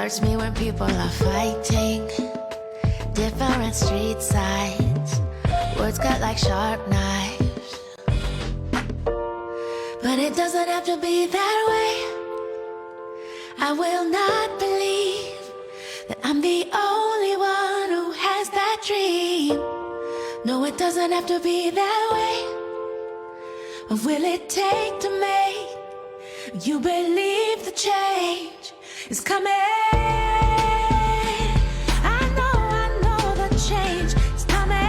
hurts me when people are fighting. Different street sides, words cut like sharp knives. But it doesn't have to be that way. I will not believe that I'm the only one who has that dream. No, it doesn't have to be that way. What will it take to make you believe the change is coming? I know the change is coming.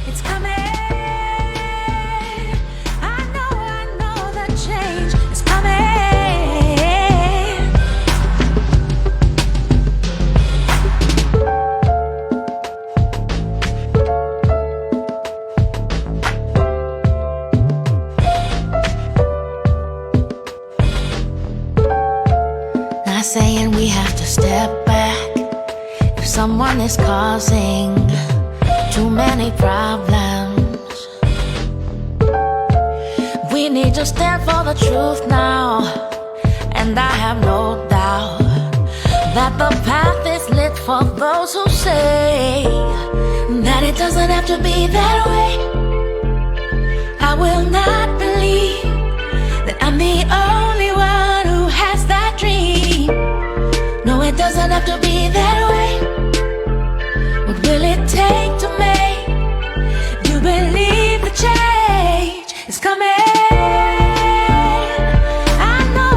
It's coming. I know the change is coming. Not saying we have to step back if someone is causing too many problems. We need to stand for the truth now, and I have no doubt that the path is lit for those who say that it doesn't have to be that way. I will not believe that I'm the only one who has that dream. No, it doesn't have to be that way. What will it take to make you believe the change is coming? I know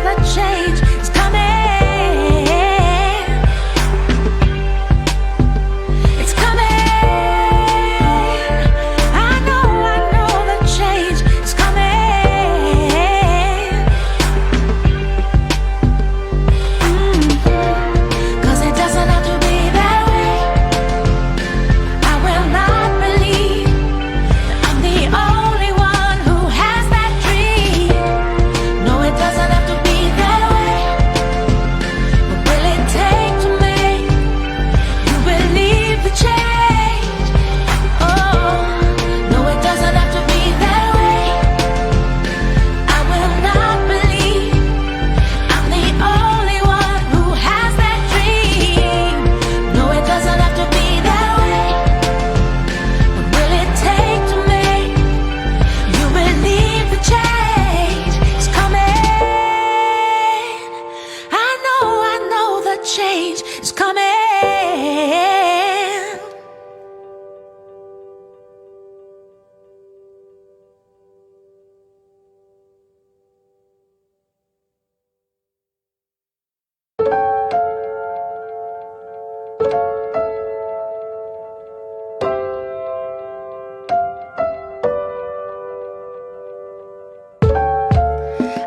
the change is coming. It's coming. I know the change is coming. Cause it doesn't have to be that way. I will not believe that I'm the only one who has that dream. No, it doesn't have to be that way. What will it take to make you believe the change? Oh, no, it doesn't have to be that way. I will not believe I'm the only one who has that dream. No, it doesn't have to be that way. What will it take to make you believe the change is coming? I know the change is coming.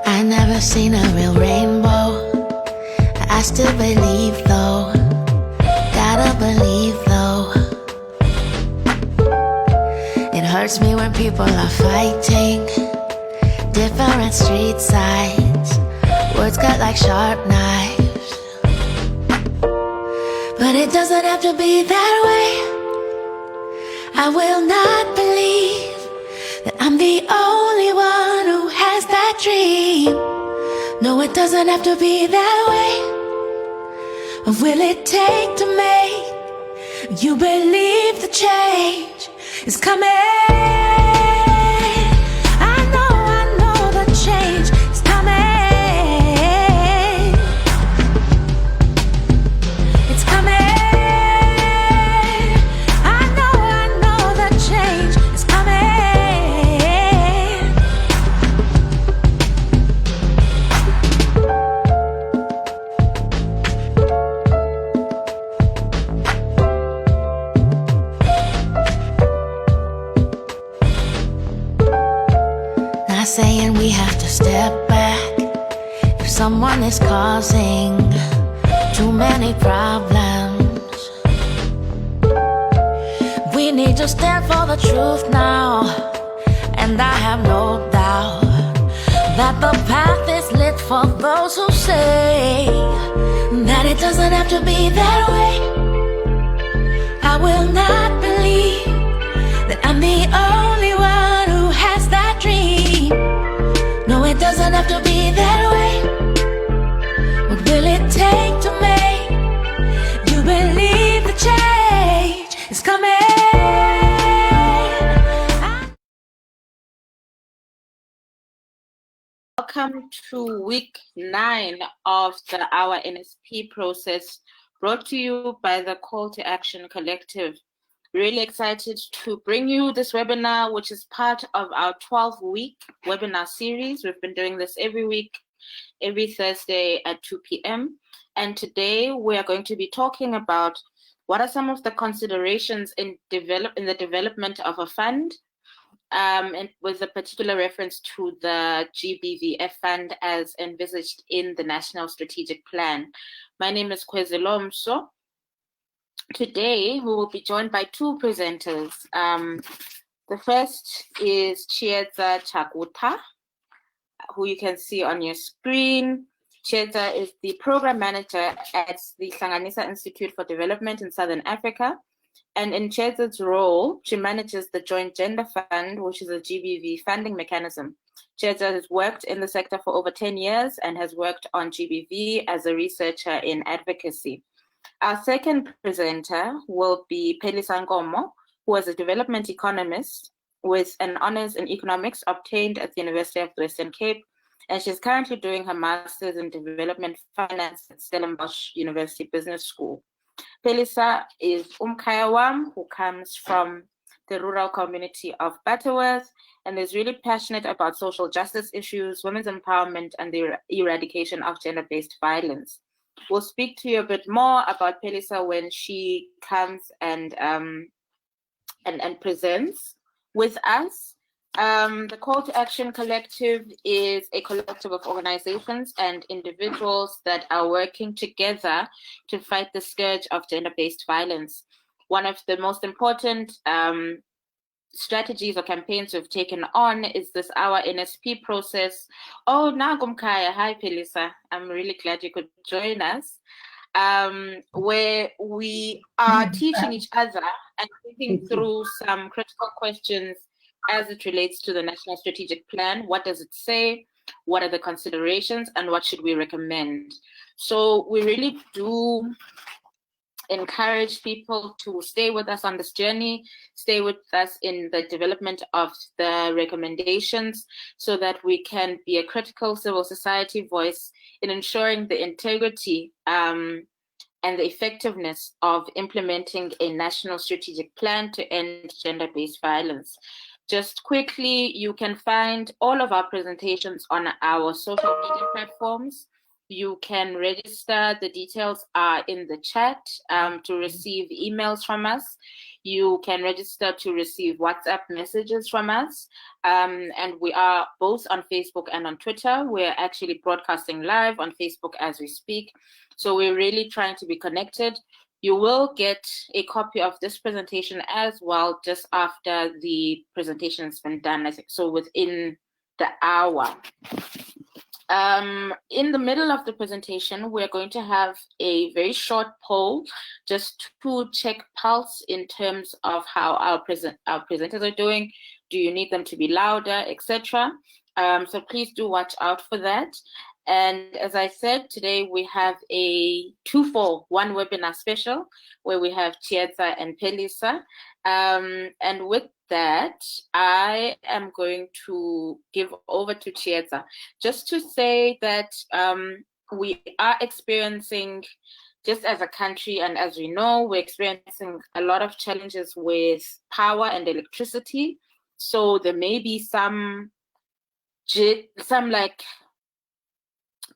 I never seen a real rainbow. I still believe though. Gotta believe though. It hurts me when people are fighting. Different street sides, words cut like sharp knives. But it doesn't have to be that way. I will not believe that I'm the only one who has that dream. No, it doesn't have to be that way. What will it take to make you believe the change is coming? I know the change is coming. It's coming. I know the change is coming. Not saying we have to step back if someone is causing too many problems. We need to stand for the truth now, and I have no doubt that the path is lit for those who say that it doesn't have to be that way. I will not believe that I'm the only one who has that dream. No, it doesn't doesn't have to be that way. What will it take to make you believe the change is coming? Welcome to week 9 of the Our NSP process, brought to you by the Call to Action Collective. Really excited to bring you this webinar, which is part of our 12-week webinar series. We've been doing this every week, every Thursday at 2 p.m. And today we are going to be talking about what are some of the considerations in the development of a fund, and with a particular reference to the GBV Fund as envisaged in the National Strategic Plan. My name is Kwezilomso. Today, we will be joined by two presenters. The first is Chiedza Chagutah, who you can see on your screen. Chiedza is the program manager at the Hlanganisa Institute for Development in Southern Africa. And in Chiedza's role, she manages the Joint Gender Fund, which is a GBV funding mechanism. Chiedza has worked in the sector for over 10 years and has worked on GBV as a researcher in advocacy. Our second presenter will be Phelisa Nkomo, who is a development economist with an honors in economics obtained at the University of the Western Cape, and she's currently doing her master's in development finance at Stellenbosch University Business School. Phelisa is Umkhaya who comes from the rural community of Butterworth and is really passionate about social justice issues, women's empowerment, and the eradication of gender-based violence. We'll speak to you a bit more about Phelisa when she comes and presents with us. The Call to Action Collective is a collective of organizations and individuals that are working together to fight the scourge of gender-based violence. One of the most important strategies or campaigns we've taken on is this Our NSP process. Oh, Nagumkaya, hi Phelisa. I'm really glad you could join us. Where we are teaching each other and thinking through some critical questions as it relates to the National Strategic Plan. What does it say? What are the considerations? And what should we recommend? So we really do encourage people to stay with us on this journey, stay with us in the development of the recommendations so that we can be a critical civil society voice in ensuring the integrity and the effectiveness of implementing a national strategic plan to end gender-based violence. Just quickly, you can find all of our presentations on our social media platforms. You can register. The details are in the chat to receive emails from us. You can register to receive WhatsApp messages from us. And we are both on Facebook and on Twitter. We're actually broadcasting live on Facebook as we speak. So we're really trying to be connected. You will get a copy of this presentation as well just after the presentation has been done, I think, so within the hour. In the middle of the presentation, we're going to have a very short poll just to check pulse in terms of how our presenters are doing. Do you need them to be louder, etc.? So please do watch out for that. And as I said, today we have a 2-for-1 webinar special where we have Chiedza and Phelisa. And with that, I am going to give over to Chiedza just to say that we are experiencing, just as a country and as we know, we're experiencing a lot of challenges with power and electricity. So there may be some like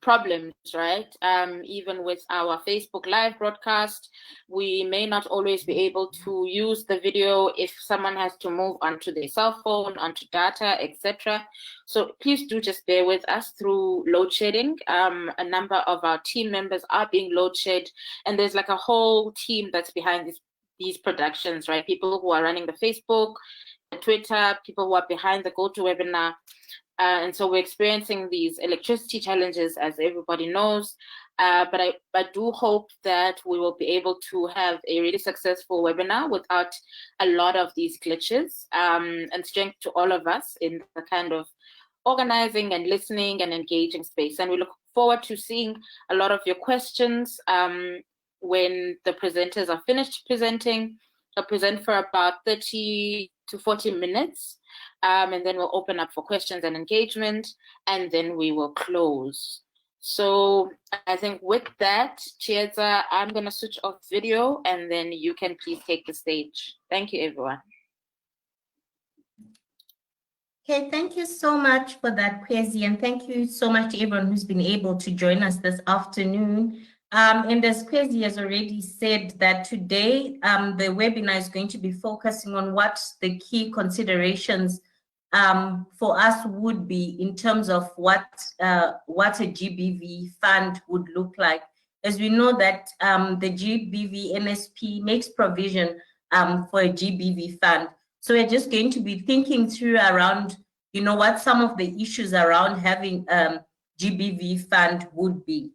problems, right? Even with our Facebook live broadcast, we may not always be able to use the video if someone has to move onto their cell phone, onto data, etc. So please do just bear with us through load shedding. A number of our team members are being load shed, and there's like a whole team that's behind these productions, right? People who are running the Facebook, the Twitter, people who are behind the GoToWebinar. And so we're experiencing these electricity challenges, as everybody knows. But I do hope that we will be able to have a really successful webinar without a lot of these glitches. And strength to all of us in the kind of organizing and listening and engaging space. And we look forward to seeing a lot of your questions when the presenters are finished presenting. They'll present for about 30 to 40 minutes, and then we'll open up for questions and engagement, and then we will close. So I think with that, Chiedza, I'm going to switch off video, and then you can please take the stage. Thank you, everyone. Okay, thank you so much for that, Kwezi, and thank you so much to everyone who's been able to join us this afternoon. And as Kwezi has already said, that today the webinar is going to be focusing on what the key considerations for us would be in terms of what a GBV fund would look like. As we know that the GBV NSP makes provision for a GBV fund. So we're just going to be thinking through around, what some of the issues around having GBV fund would be.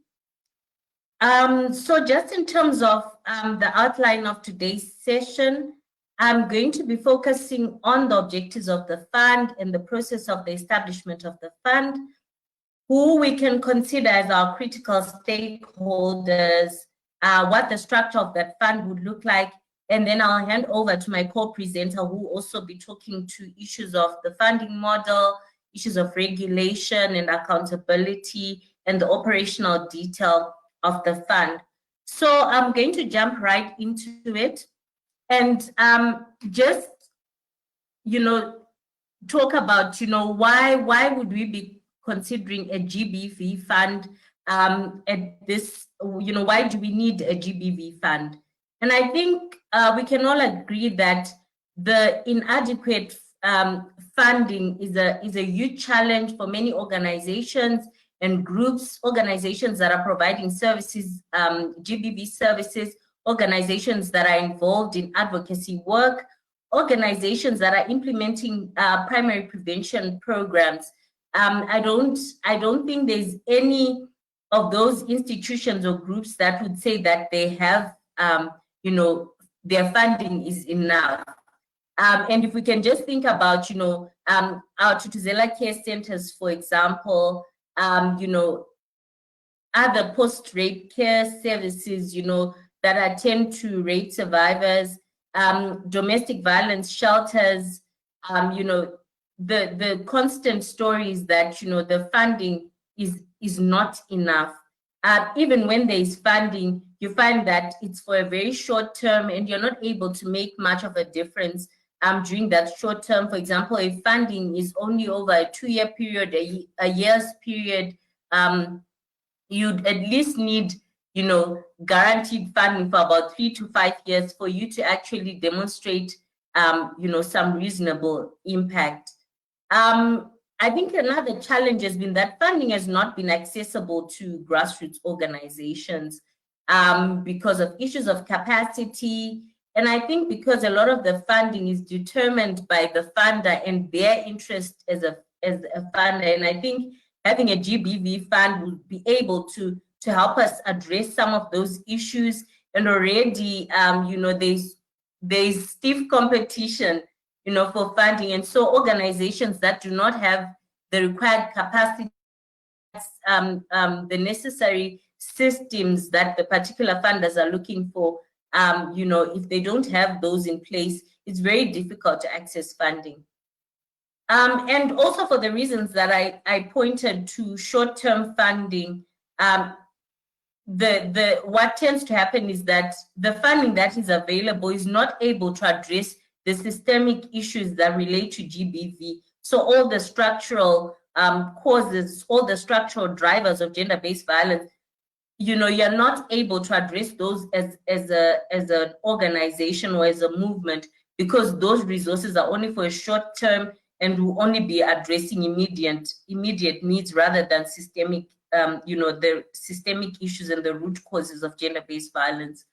So just in terms of the outline of today's session, I'm going to be focusing on the objectives of the fund and the process of the establishment of the fund, who we can consider as our critical stakeholders, what the structure of that fund would look like, and then I'll hand over to my co-presenter who will also be talking to issues of the funding model, issues of regulation and accountability, and the operational detail of the fund. So I'm going to jump right into it and just, talk about, why would we be considering a GBV fund at this, why do we need a GBV fund? And I think we can all agree that the inadequate funding is a huge challenge for many organizations and groups, organizations that are providing services, GBV services, organizations that are involved in advocacy work, organizations that are implementing primary prevention programs. I don't think there's any of those institutions or groups that would say that they have, their funding is enough. And if we can just think about, our Thuthuzela care centers, for example, other post-rape care services, that attend to rape survivors, domestic violence shelters, the constant stories that, the funding is not enough. Even when there is funding, you find that it's for a very short term and you're not able to make much of a difference during that short term. For example, if funding is only over a 2-year period, a year's period, you'd at least need, guaranteed funding for about 3 to 5 years for you to actually demonstrate, some reasonable impact. I think another challenge has been that funding has not been accessible to grassroots organizations because of issues of capacity. And I think because a lot of the funding is determined by the funder and their interest as a funder. And I think having a GBV fund would be able to help us address some of those issues. And already, there's stiff competition, for funding. And so organizations that do not have the required capacity, the necessary systems that the particular funders are looking for, if they don't have those in place, it's very difficult to access funding. And also for the reasons that I pointed to, short-term funding, what tends to happen is that the funding that is available is not able to address the systemic issues that relate to GBV. So all the structural causes, all the structural drivers of gender-based violence, you're not able to address those as an organization or as a movement, because those resources are only for a short term and will only be addressing immediate needs rather than systemic, the systemic issues and the root causes of gender-based violence.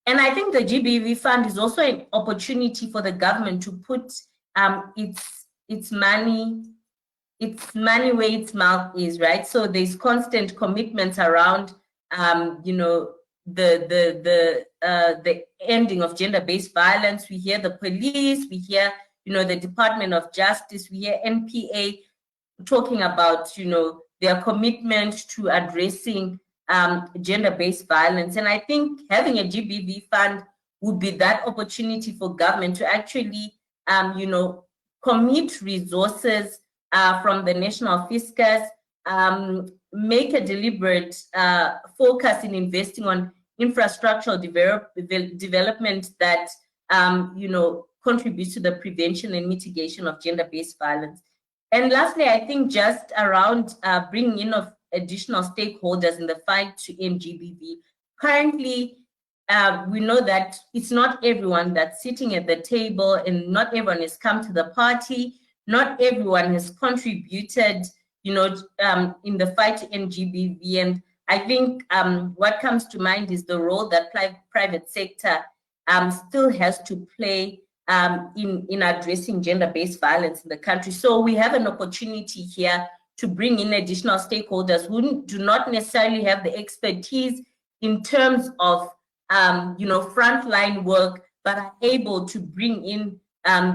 And I think the GBV fund is also an opportunity for the government to put its money where its mouth is, right? So there's constant commitments around, the ending of gender-based violence. We hear the police, we hear, the Department of Justice, we hear NPA. talking about, their commitment to addressing gender-based violence. And I think having a GBV fund would be that opportunity for government to actually, commit resources from the national fiscus, make a deliberate focus in investing on infrastructural development that, contributes to the prevention and mitigation of gender-based violence. And lastly, I think just around bringing in of additional stakeholders in the fight to end GBV. Currently, we know that it's not everyone that's sitting at the table, and not everyone has come to the party. Not everyone has contributed, in the fight to end GBV. And I think what comes to mind is the role that private sector still has to play in addressing gender-based violence in the country. So we have an opportunity here to bring in additional stakeholders who do not necessarily have the expertise in terms of, frontline work, but are able to bring in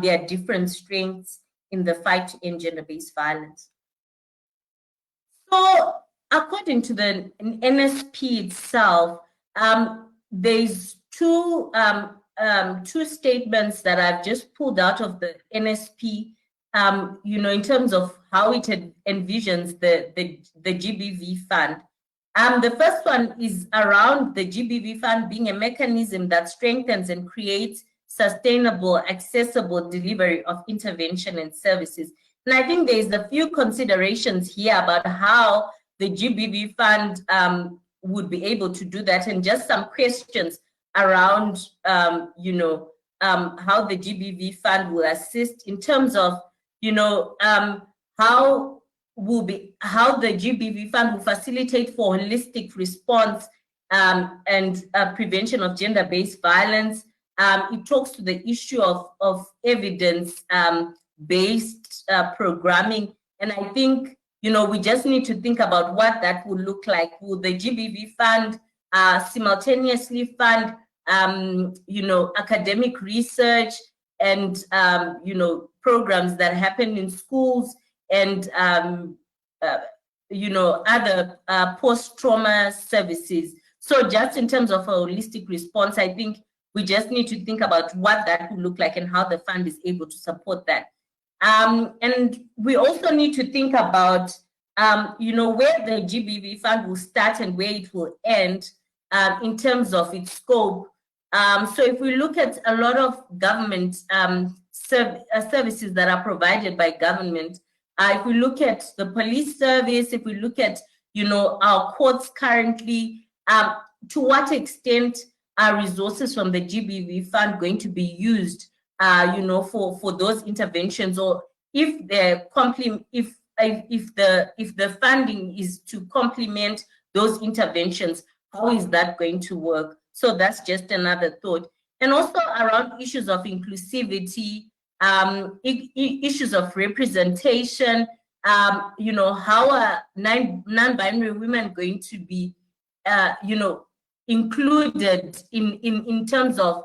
their different strengths in the fight to end gender-based violence. So according to the NSP itself, there's two statements that I've just pulled out of the NSP, in terms of how it envisions the GBV fund. The first one is around the GBV fund being a mechanism that strengthens and creates sustainable, accessible delivery of intervention and services. And I think there's a few considerations here about how the GBV fund would be able to do that, and just some questions around, how the GBV fund will assist in terms of, how the GBV fund will facilitate for holistic response and prevention of gender-based violence. It talks to the issue of evidence-based programming, and I think, we just need to think about what that will look like. Will the GBV fund simultaneously fund, academic research and, programs that happen in schools and, other post-trauma services? So just in terms of a holistic response, I think we just need to think about what that will look like and how the fund is able to support that. And we also need to think about, where the GBV fund will start and where it will end in terms of its scope. So if we look at a lot of government services that are provided by government, if we look at the police service, if we look at, our courts currently, to what extent are resources from the GBV fund going to be used, for those interventions, or if the funding is to complement those interventions, how is that going to work? So that's just another thought. And also around issues of inclusivity, issues of representation, how are non-binary women going to be, included in terms of,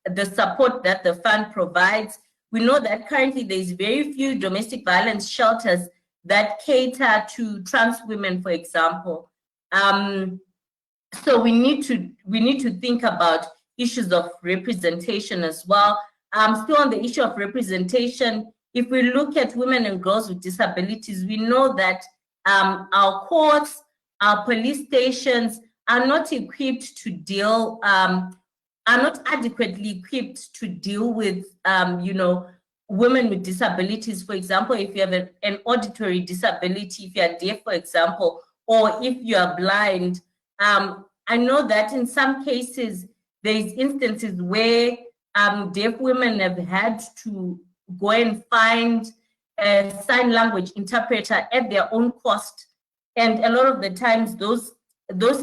the support that the fund provides. We know that currently there's very few domestic violence shelters that cater to trans women, for example. So we need to think about issues of representation as well. Still on the issue of representation, if we look at women and girls with disabilities, we know that our courts, our police stations are not equipped to deal, are not adequately equipped to deal with, women with disabilities. For example, if you have an auditory disability, if you are deaf, for example, or if you are blind, I know that in some cases, there's instances where deaf women have had to go and find a sign language interpreter at their own cost. And a lot of the times those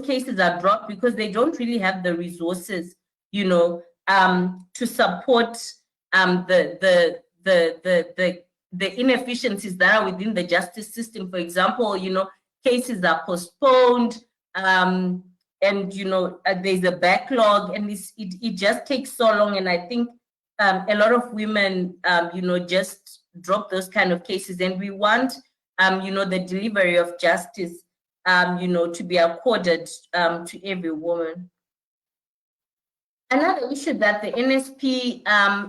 cases are dropped because they don't really have the resources, to support the inefficiencies that are within the justice system. For example, cases are postponed, and there's a backlog, and it just takes so long. And I think a lot of women, just drop those kind of cases, and we want, the delivery of justice, to be accorded to every woman. Another issue that the NSP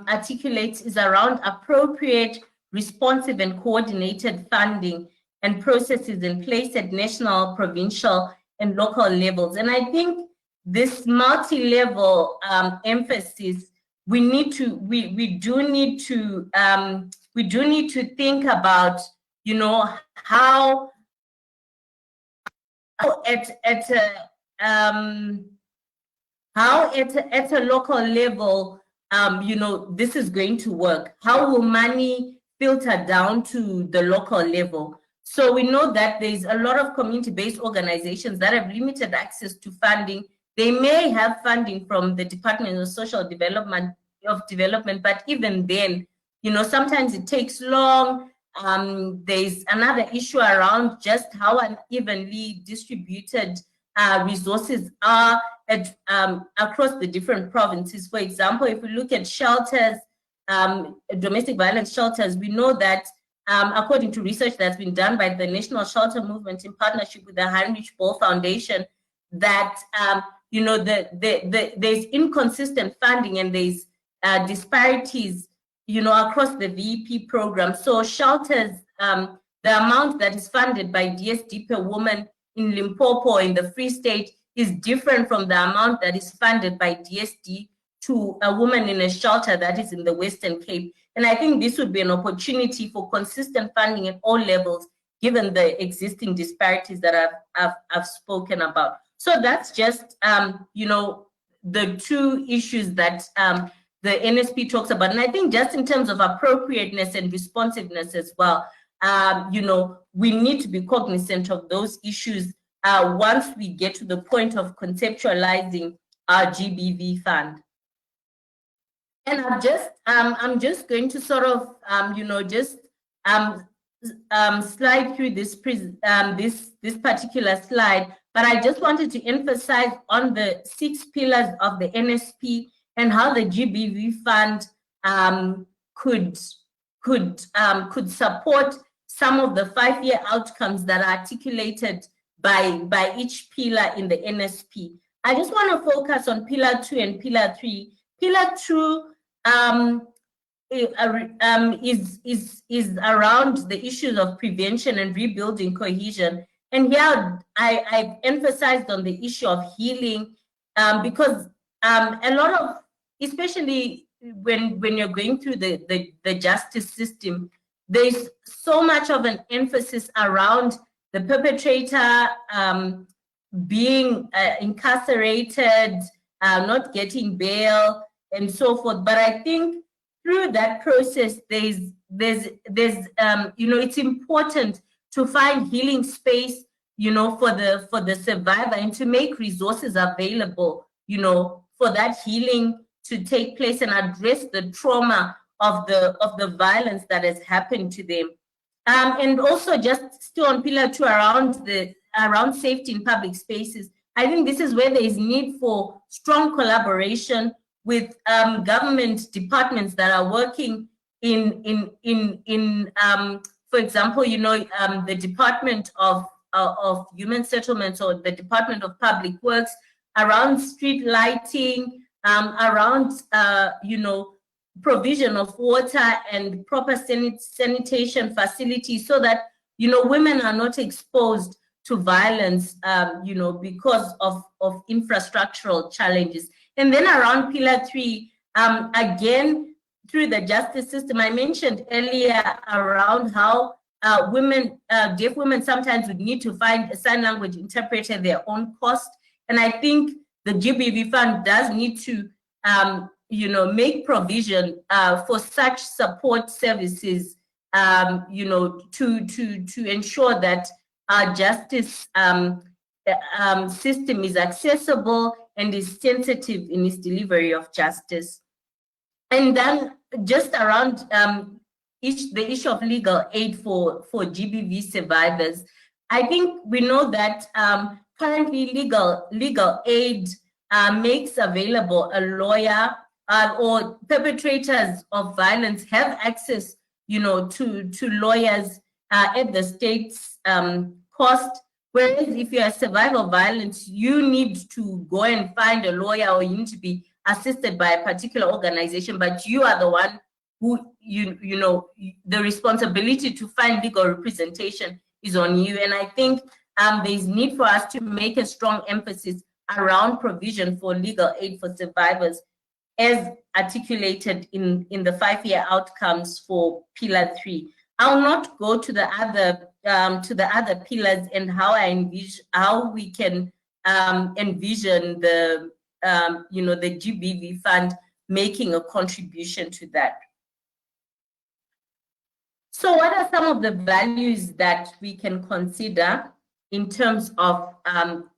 articulates is around appropriate, responsive, and coordinated funding and processes in place at national, provincial, and local levels. And I think this multi-level emphasis, we do need to think about, how at a local level, this is going to work. How will money filter down to the local level? So we know that there's a lot of community-based organizations that have limited access to funding. They may have funding from the Department of Social Development, but even then, sometimes it takes long. There's another issue around just how unevenly distributed resources are across the different provinces. For example, if we look at shelters, domestic violence shelters, we know that according to research that's been done by the National Shelter Movement in partnership with the Heinrich Böll Foundation, that there's inconsistent funding and there's disparities, across the VEP program. So shelters, the amount that is funded by DSD per woman in Limpopo in the Free State is different from the amount that is funded by DSD to a woman in a shelter that is in the Western Cape. And I think this would be an opportunity for consistent funding at all levels, given the existing disparities that I've spoken about. So that's just, the two issues that the NSP talks about. And I think just in terms of appropriateness and responsiveness as well, we need to be cognizant of those issues once we get to the point of conceptualizing our GBV fund. And I'm just going to sort of, slide through this particular slide, but I just wanted to emphasize on the 6 pillars of the NSP and how the GBV fund could support some of the 5-year outcomes that are articulated by each pillar in the NSP. I just want to focus on Pillar 2 and Pillar 3. Pillar 2 is around the issues of prevention and rebuilding cohesion. And here I've emphasized on the issue of healing, because a lot of, especially when you're going through the justice system, there's so much of an emphasis around the perpetrator being incarcerated, not getting bail, and so forth. But I think through that process, there's it's important to find healing space, for the survivor, and to make resources available, for that healing to take place and address the trauma of the violence that has happened to them. And also just still on Pillar 2 around safety in public spaces. I think this is where there is need for strong collaboration with government departments that are working in for example, the Department of Human Settlements or the Department of Public Works around street lighting, around provision of water and proper sanitation facilities, so that women are not exposed to violence, because of infrastructural challenges. And then around Pillar 3, again, through the justice system, I mentioned earlier around how deaf women sometimes would need to find a sign language interpreter at their own cost. And I think the GBV Fund does need to, make provision for such support services, to ensure that our justice system is accessible and is sensitive in its delivery of justice. And then just around the issue of legal aid for GBV survivors, I think we know that currently legal aid makes available a lawyer, or perpetrators of violence have access to lawyers at the state's cost. Whereas if you're a survivor of violence, you need to go and find a lawyer, or you need to be assisted by a particular organization, but you are the one who, the responsibility to find legal representation is on you. And I think there's need for us to make a strong emphasis around provision for legal aid for survivors, as articulated in the 5-year outcomes for Pillar 3. I'll not go to the other pillars and how we can envision the GBV Fund making a contribution to that. So what are some of the values that we can consider in terms of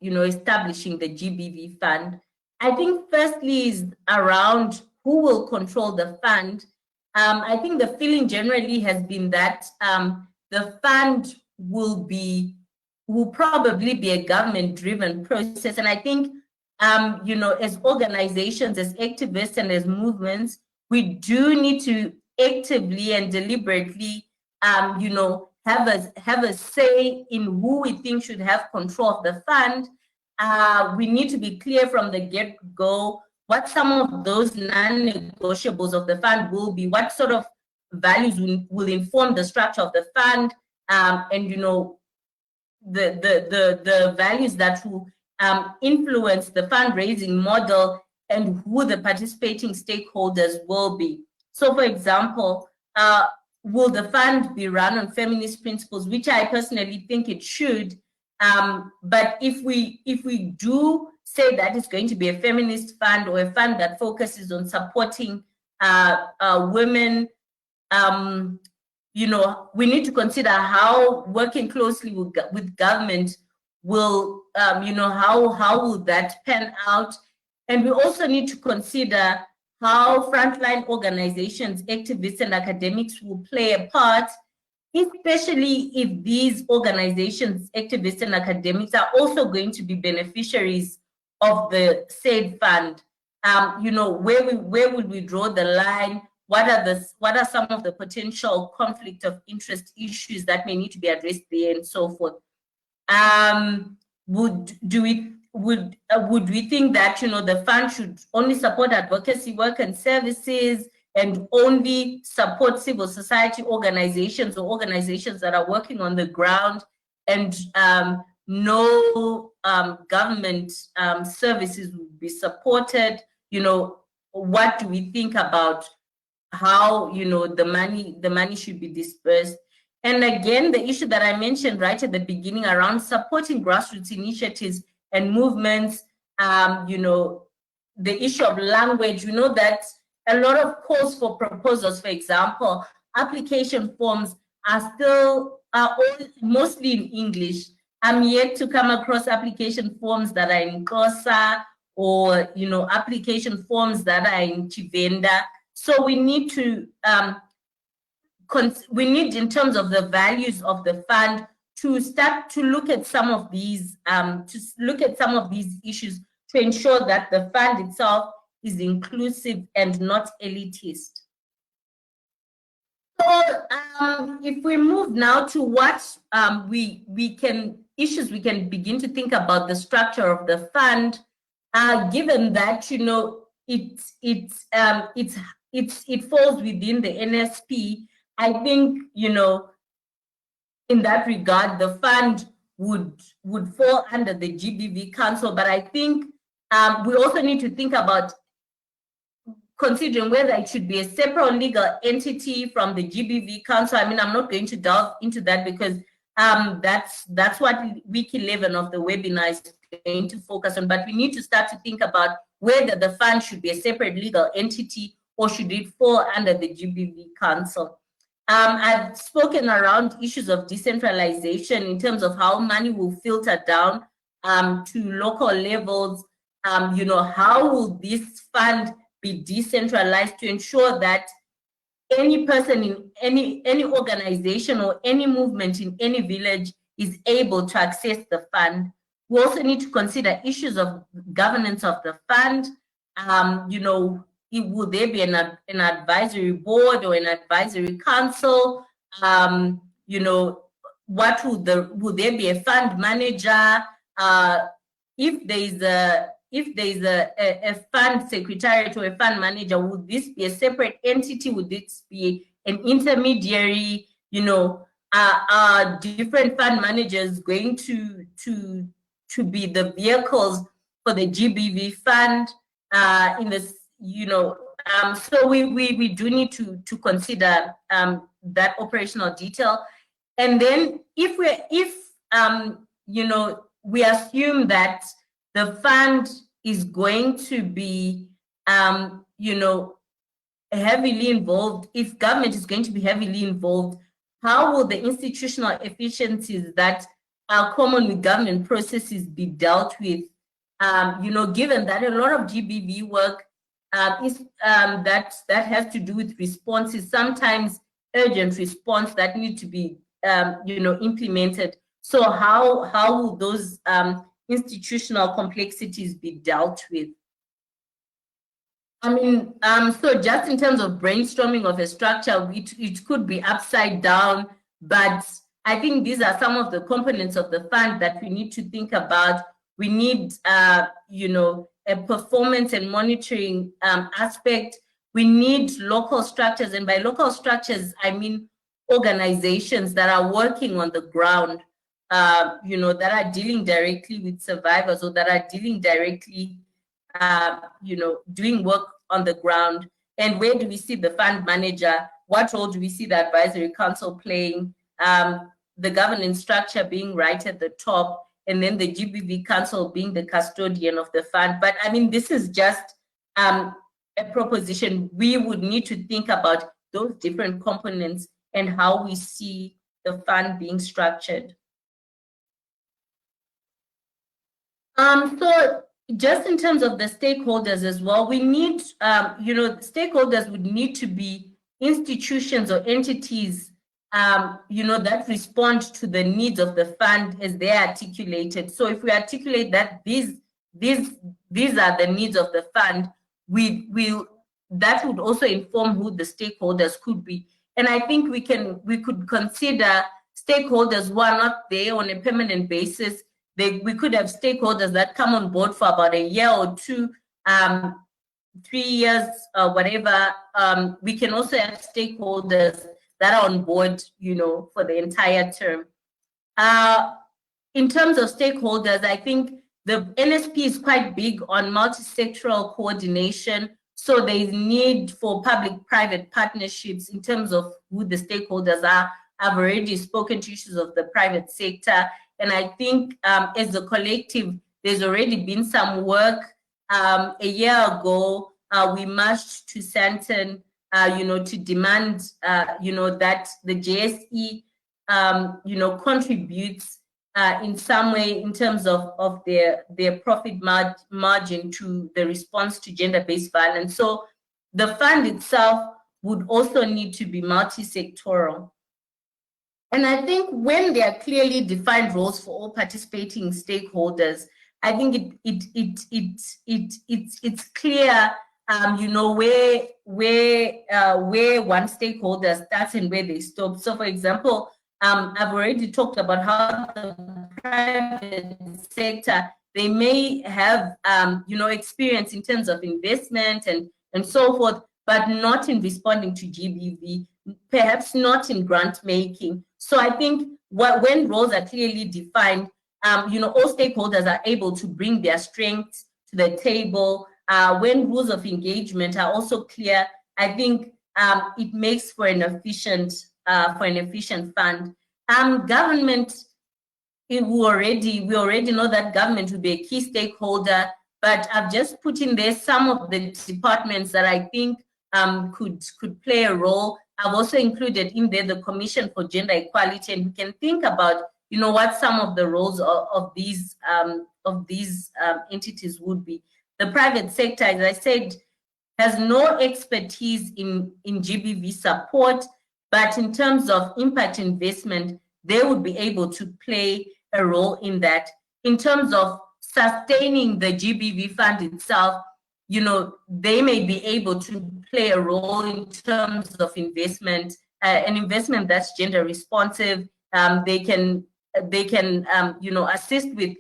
establishing the GBV Fund? I think firstly is around who will control the fund. I think the feeling generally has been that the fund will probably be a government-driven process. And I think, as organizations, as activists, and as movements, we do need to actively and deliberately, have a say in who we think should have control of the fund. We need to be clear from the get-go what some of those non-negotiables of the fund will be, what sort of values will inform the structure of the fund, and the values that will influence the fundraising model, and who the participating stakeholders will be. So, for example, will the fund be run on feminist principles, which I personally think it should. But if we do say that it's going to be a feminist fund, or a fund that focuses on supporting women, we need to consider how working closely with government will, how will that pan out. And we also need to consider how frontline organizations, activists, and academics will play a part, especially if these organizations, activists, and academics are also going to be beneficiaries of the said fund. Where would we draw the line? What are some of the potential conflict of interest issues that may need to be addressed there, and so forth? Would we think that the fund should only support advocacy work and services, and only support civil society organizations, or organizations that are working on the ground, and no government services would be supported? What do we think about how the money should be dispersed? And again, the issue that I mentioned right at the beginning around supporting grassroots initiatives and movements, the issue of language. We know that a lot of calls for proposals, for example, application forms are still mostly in English. I'm yet to come across application forms that are in Xhosa, or application forms that are in Tshivenda. So we need to in terms of the values of the fund, to start to look at some of these issues, to ensure that the fund itself is inclusive and not elitist. So if we move now to what issues we can begin to think about the structure of the fund, given that it falls within the NSP. I think in that regard the fund would fall under the GBV Council, but I think we also need to think about considering whether it should be a separate legal entity from the GBV Council. I mean, I'm not going to delve into that, because that's what week 11 of the webinar is going to focus on. But we need to start to think about whether the fund should be a separate legal entity, or should it fall under the GBV Council. I've spoken around issues of decentralization in terms of how money will filter down to local levels. How will this fund be decentralized to ensure that any person in any organization or any movement in any village is able to access the fund? We also need to consider issues of governance of the fund. would there be an advisory board or an advisory council? You know, what would there be a fund manager? If there is a fund secretariat or a fund manager, would this be a separate entity? Would this be an intermediary? You know, are different fund managers going to be the vehicles for the GBV fund in this, you know, so we do need to consider that operational detail. And then if you know, we assume that the fund is going to be you know, heavily involved, if government is going to be heavily involved, how will the institutional efficiencies that are common with government processes be dealt with? You know, given that a lot of GBV work is that has to do with responses, sometimes urgent response that need to be you know, implemented. So how will those institutional complexities be dealt with? I mean, so just in terms of brainstorming of a structure, it could be upside down, but I think these are some of the components of the fund that we need to think about. We need, you know, a performance and monitoring aspect. We need local structures, and by local structures, I mean organizations that are working on the ground, you know, that are dealing directly with survivors, or that are dealing directly you know, doing work on the ground. And where do we see the fund manager? What role do we see the advisory council playing? The governance structure being right at the top, and then the GBV council being the custodian of the fund. But I mean, this is just a proposition. We would need to think about those different components and how we see the fund being structured. So just in terms of the stakeholders as well, we need, you know, stakeholders would need to be institutions or entities, you know, that respond to the needs of the fund as they are articulated. So if we articulate that these are the needs of the fund, that would also inform who the stakeholders could be. And I think we could consider stakeholders who are not there on a permanent basis. We could have stakeholders that come on board for about a year or two, 3 years, whatever. We can also have stakeholders that are on board, you know, for the entire term. In terms of stakeholders, I think the NSP is quite big on multi-sectoral coordination. So there is need for public-private partnerships in terms of who the stakeholders are. I've already spoken to issues of the private sector. And I think as a collective, there's already been some work. A year ago, we marched to Sandton, you know, to demand, you know, that the JSE, you know, contributes in some way in terms of their profit margin to the response to gender-based violence. So the fund itself would also need to be multi-sectoral. And I think when there are clearly defined roles for all participating stakeholders, I think it's clear, you know, where one stakeholder starts and where they stop. So, for example, I've already talked about how the private sector, they may have, you know, experience in terms of investment and so forth, but not in responding to GBV, perhaps not in grant making. So I think when roles are clearly defined, you know, all stakeholders are able to bring their strengths to the table. When rules of engagement are also clear, I think it makes for an efficient fund. Government, we already know that government will be a key stakeholder, but I've just put in there some of the departments that I think could play a role. I've also included in there the Commission for Gender Equality, and we can think about, you know, what some of the roles of these entities would be. The private sector, as I said, has no expertise in GBV support, but in terms of impact investment, they would be able to play a role in that. In terms of sustaining the GBV fund itself, they may be able to play a role in terms of investment, an investment that's gender responsive. They can assist with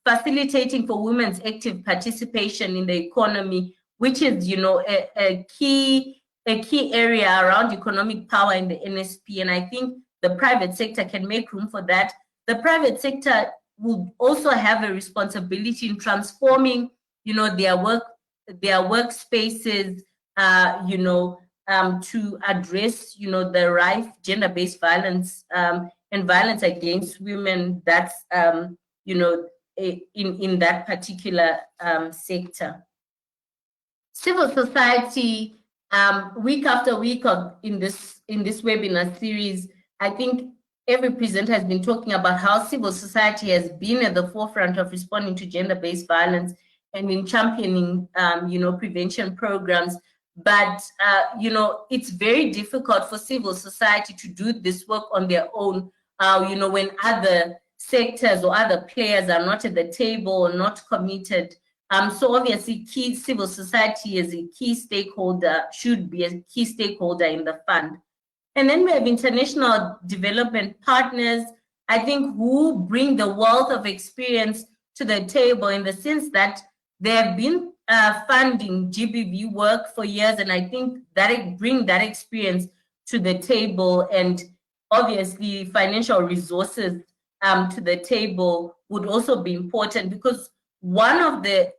facilitating for women's active participation in the economy, which is, a key area around economic power in the NSP. And I think the private sector can make room for that. The private sector will also have a responsibility in transforming, their workspaces, to address, the rife gender-based violence and violence against women that's, in that particular sector. Civil society, week after week in this webinar series, I think every presenter has been talking about how civil society has been at the forefront of responding to gender-based violence and in championing, prevention programs. But, it's very difficult for civil society to do this work on their own, when other sectors or other players are not at the table or not committed. So obviously, civil society is a key stakeholder, should be a key stakeholder in the fund. And then we have international development partners, I think, who bring the wealth of experience to the table in the sense that they have been funding GBV work for years, and I think that bring that experience to the table, and obviously financial resources to the table would also be important, because one of the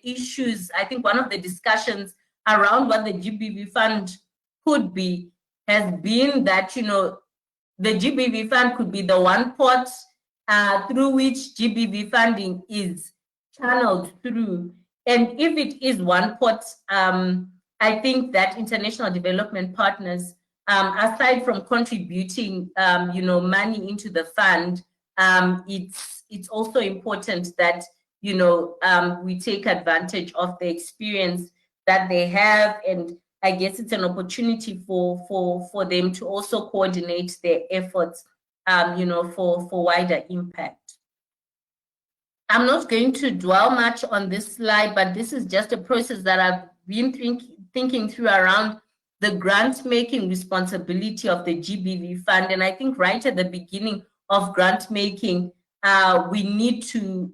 issues, I think one of the discussions around what the GBV Fund could be has been that, the GBV Fund could be the one pot through which GBV funding is channeled through. And if it is one pot, I think that international development partners, aside from contributing, money into the fund, it's also important that, we take advantage of the experience that they have, and I guess it's an opportunity for them to also coordinate their efforts, for wider impact. I'm not going to dwell much on this slide, but this is just a process that I've been thinking through around the grant-making responsibility of the GBV Fund. And I think right at the beginning of grant-making, we need to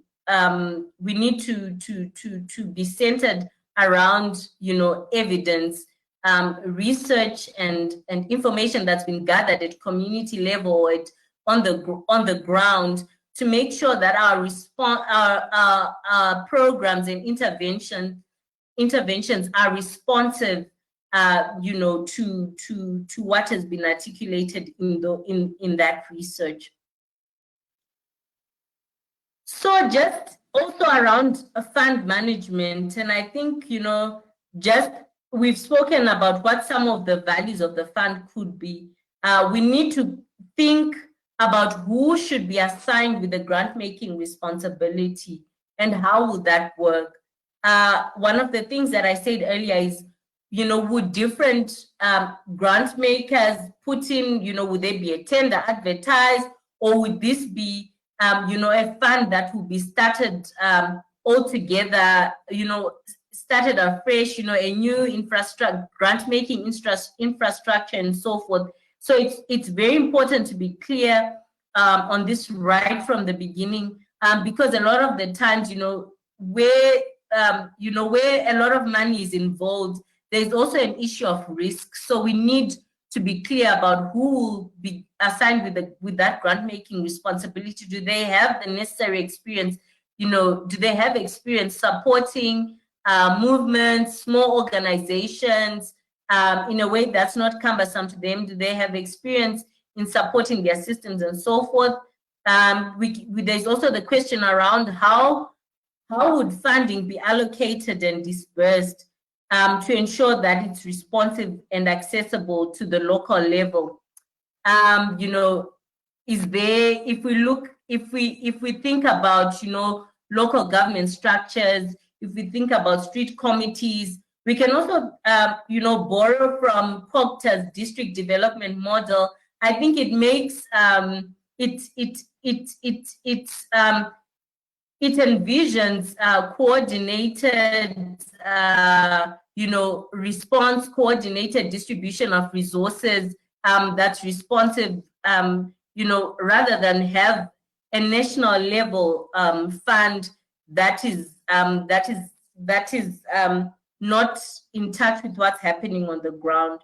be centered around, evidence, research, and information that's been gathered at community level, on the ground, to make sure that our programs and interventions are responsive, to what has been articulated in that research. So just also around fund management, and I think, we've spoken about what some of the values of the fund could be. We need to think about who should be assigned with the grant-making responsibility and how would that work. One of the things that I said earlier is, would different grant makers put in, would there be a tender advertised, or would this be, a fund that will be started altogether, started afresh, a new infrastructure, grant-making infrastructure, and so forth. So it's very important to be clear on this right from the beginning, because a lot of the times, where a lot of money is involved, there's also an issue of risk. So we need to be clear about who will be assigned with that grant-making responsibility. Do they have the necessary experience? Do they have experience supporting movements, small organizations, in a way that's not cumbersome to them? Do they have experience in supporting their systems and so forth? There's also the question around how would funding be allocated and dispersed to ensure that it's responsive and accessible to the local level. Is there, if we think about, local government structures, if we think about street committees, we can also, borrow from Chagutah's district development model. I think it makes it envisions coordinated, response, coordinated distribution of resources that's responsive, rather than have a national level fund that is not in touch with what's happening on the ground.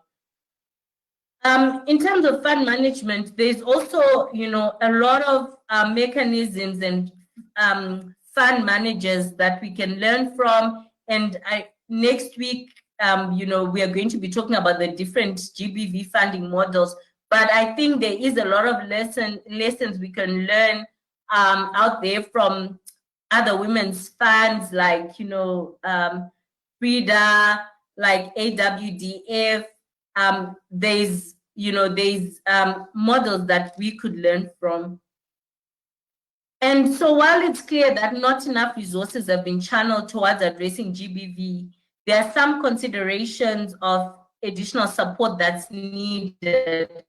In terms of fund management, there's also, a lot of mechanisms and fund managers that we can learn from. And next week, we are going to be talking about the different GBV funding models. But I think there is a lot of lessons we can learn out there from other women's funds like, FRIDA, like AWDF. There's models that we could learn from. And so while it's clear that not enough resources have been channeled towards addressing GBV, there are some considerations of additional support that's needed.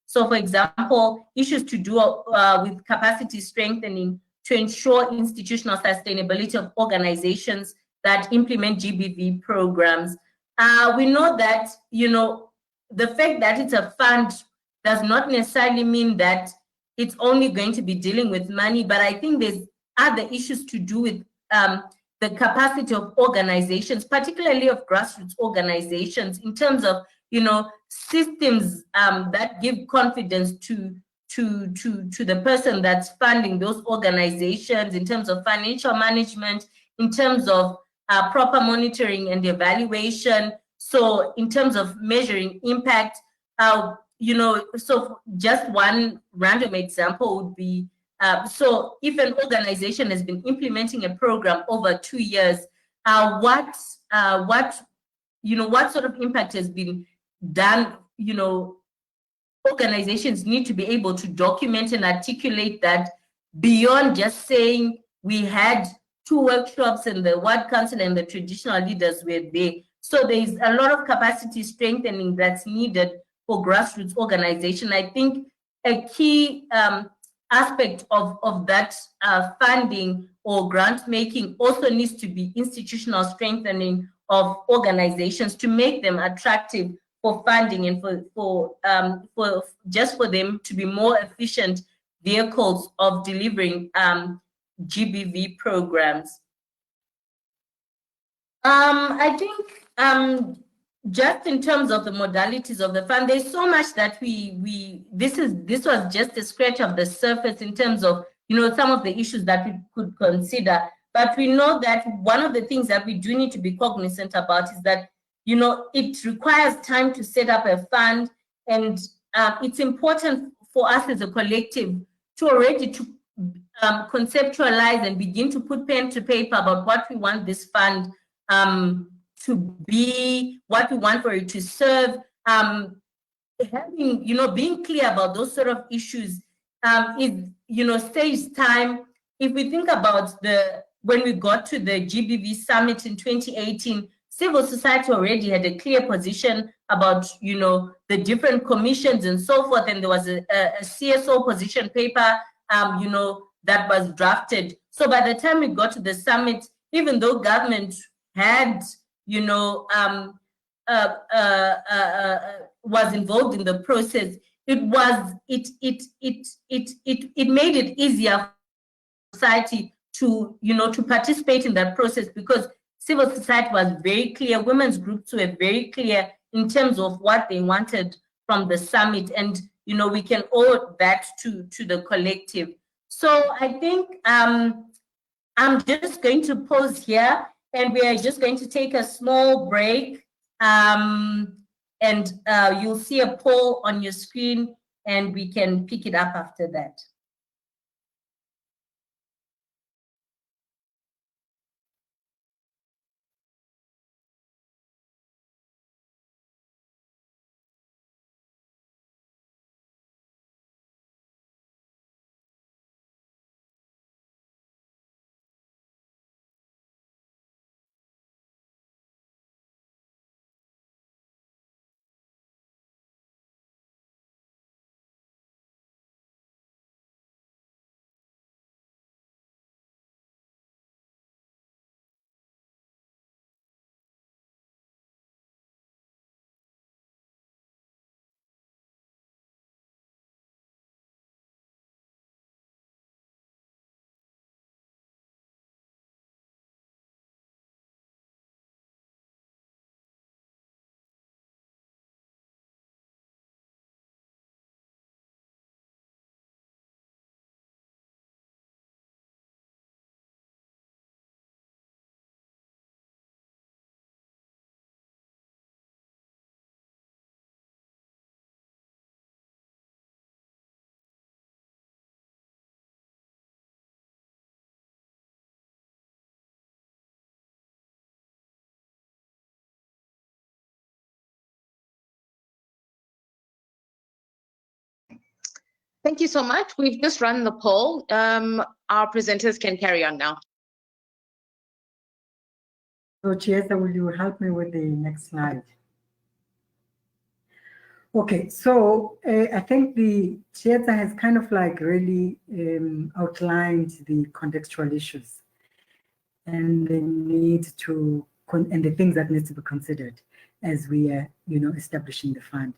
So for example, issues to do with capacity strengthening to ensure institutional sustainability of organizations that implement GBV programs. We know that, the fact that it's a fund does not necessarily mean that it's only going to be dealing with money, but I think there's other issues to do with the capacity of organizations, particularly of grassroots organizations, in terms of, systems that give confidence to the person that's funding those organizations, in terms of financial management, in terms of proper monitoring and evaluation. So in terms of measuring impact, so just one random example would be, so if an organization has been implementing a program over 2 years, what sort of impact has been done? Organizations need to be able to document and articulate that beyond just saying we had 2 workshops and the ward council and the traditional leaders were there. So there's a lot of capacity strengthening that's needed for grassroots organization. I think a key aspect of that funding or grant making also needs to be institutional strengthening of organizations to make them attractive for funding and for them to be more efficient vehicles of delivering GBV programs. I think just in terms of the modalities of the fund, there's so much that this was just a scratch of the surface in terms of, some of the issues that we could consider. But we know that one of the things that we do need to be cognizant about is that, it requires time to set up a fund, and it's important for us as a collective to already conceptualize and begin to put pen to paper about what we want this fund to be, what we want for it to serve. Having, being clear about those sort of issues saves time. If we think about when we got to the GBV summit in 2018, civil society already had a clear position about, the different commissions and so forth, and there was a CSO position paper, that was drafted. So by the time we got to the summit, even though government had, was involved in the process, it made it easier for society to, to participate in that process, because civil society was very clear, women's groups were very clear in terms of what they wanted from the summit, and we can owe that to the collective. So I think I'm just going to pause here, and we are just going to take a small break. And you'll see a poll on your screen, and we can pick it up after that. Thank you so much. We've just run the poll. Our presenters can carry on now. So Chiedza, will you help me with the next slide? Okay, so I think the Chiedza has kind of like really outlined the contextual issues and the need to, and the things that need to be considered as we are, establishing the fund.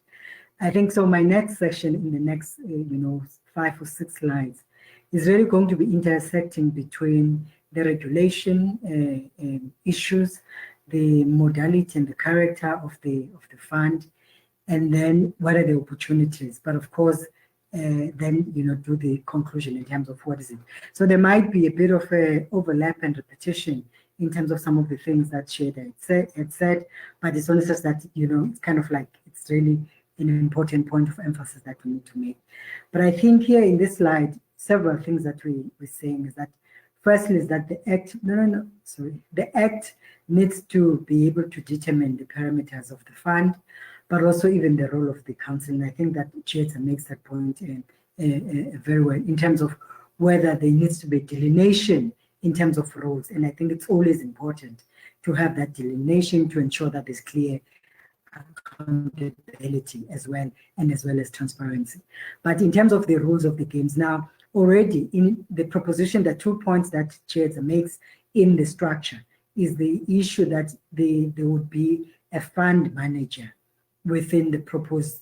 I think so. My next section in the next, 5 or 6 slides is really going to be intersecting between the regulation issues, the modality and the character of the fund, and then what are the opportunities. But of course, then do the conclusion in terms of what is it. So there might be a bit of a overlap and repetition in terms of some of the things that Chiedza had said, but it's only just that it's kind of like it's really an important point of emphasis that we need to make. But I think here in this slide, several things that we're saying is that firstly is that the Act, the Act needs to be able to determine the parameters of the fund, but also even the role of the council. And I think that Chiedza makes that point very well in terms of whether there needs to be delineation in terms of roles. And I think it's always important to have that delineation to ensure that there's clear accountability as well as transparency. But in terms of the rules of the games now, already in the proposition, the 2 points that Chiedza makes in the structure is the issue that there would be a fund manager within the proposed,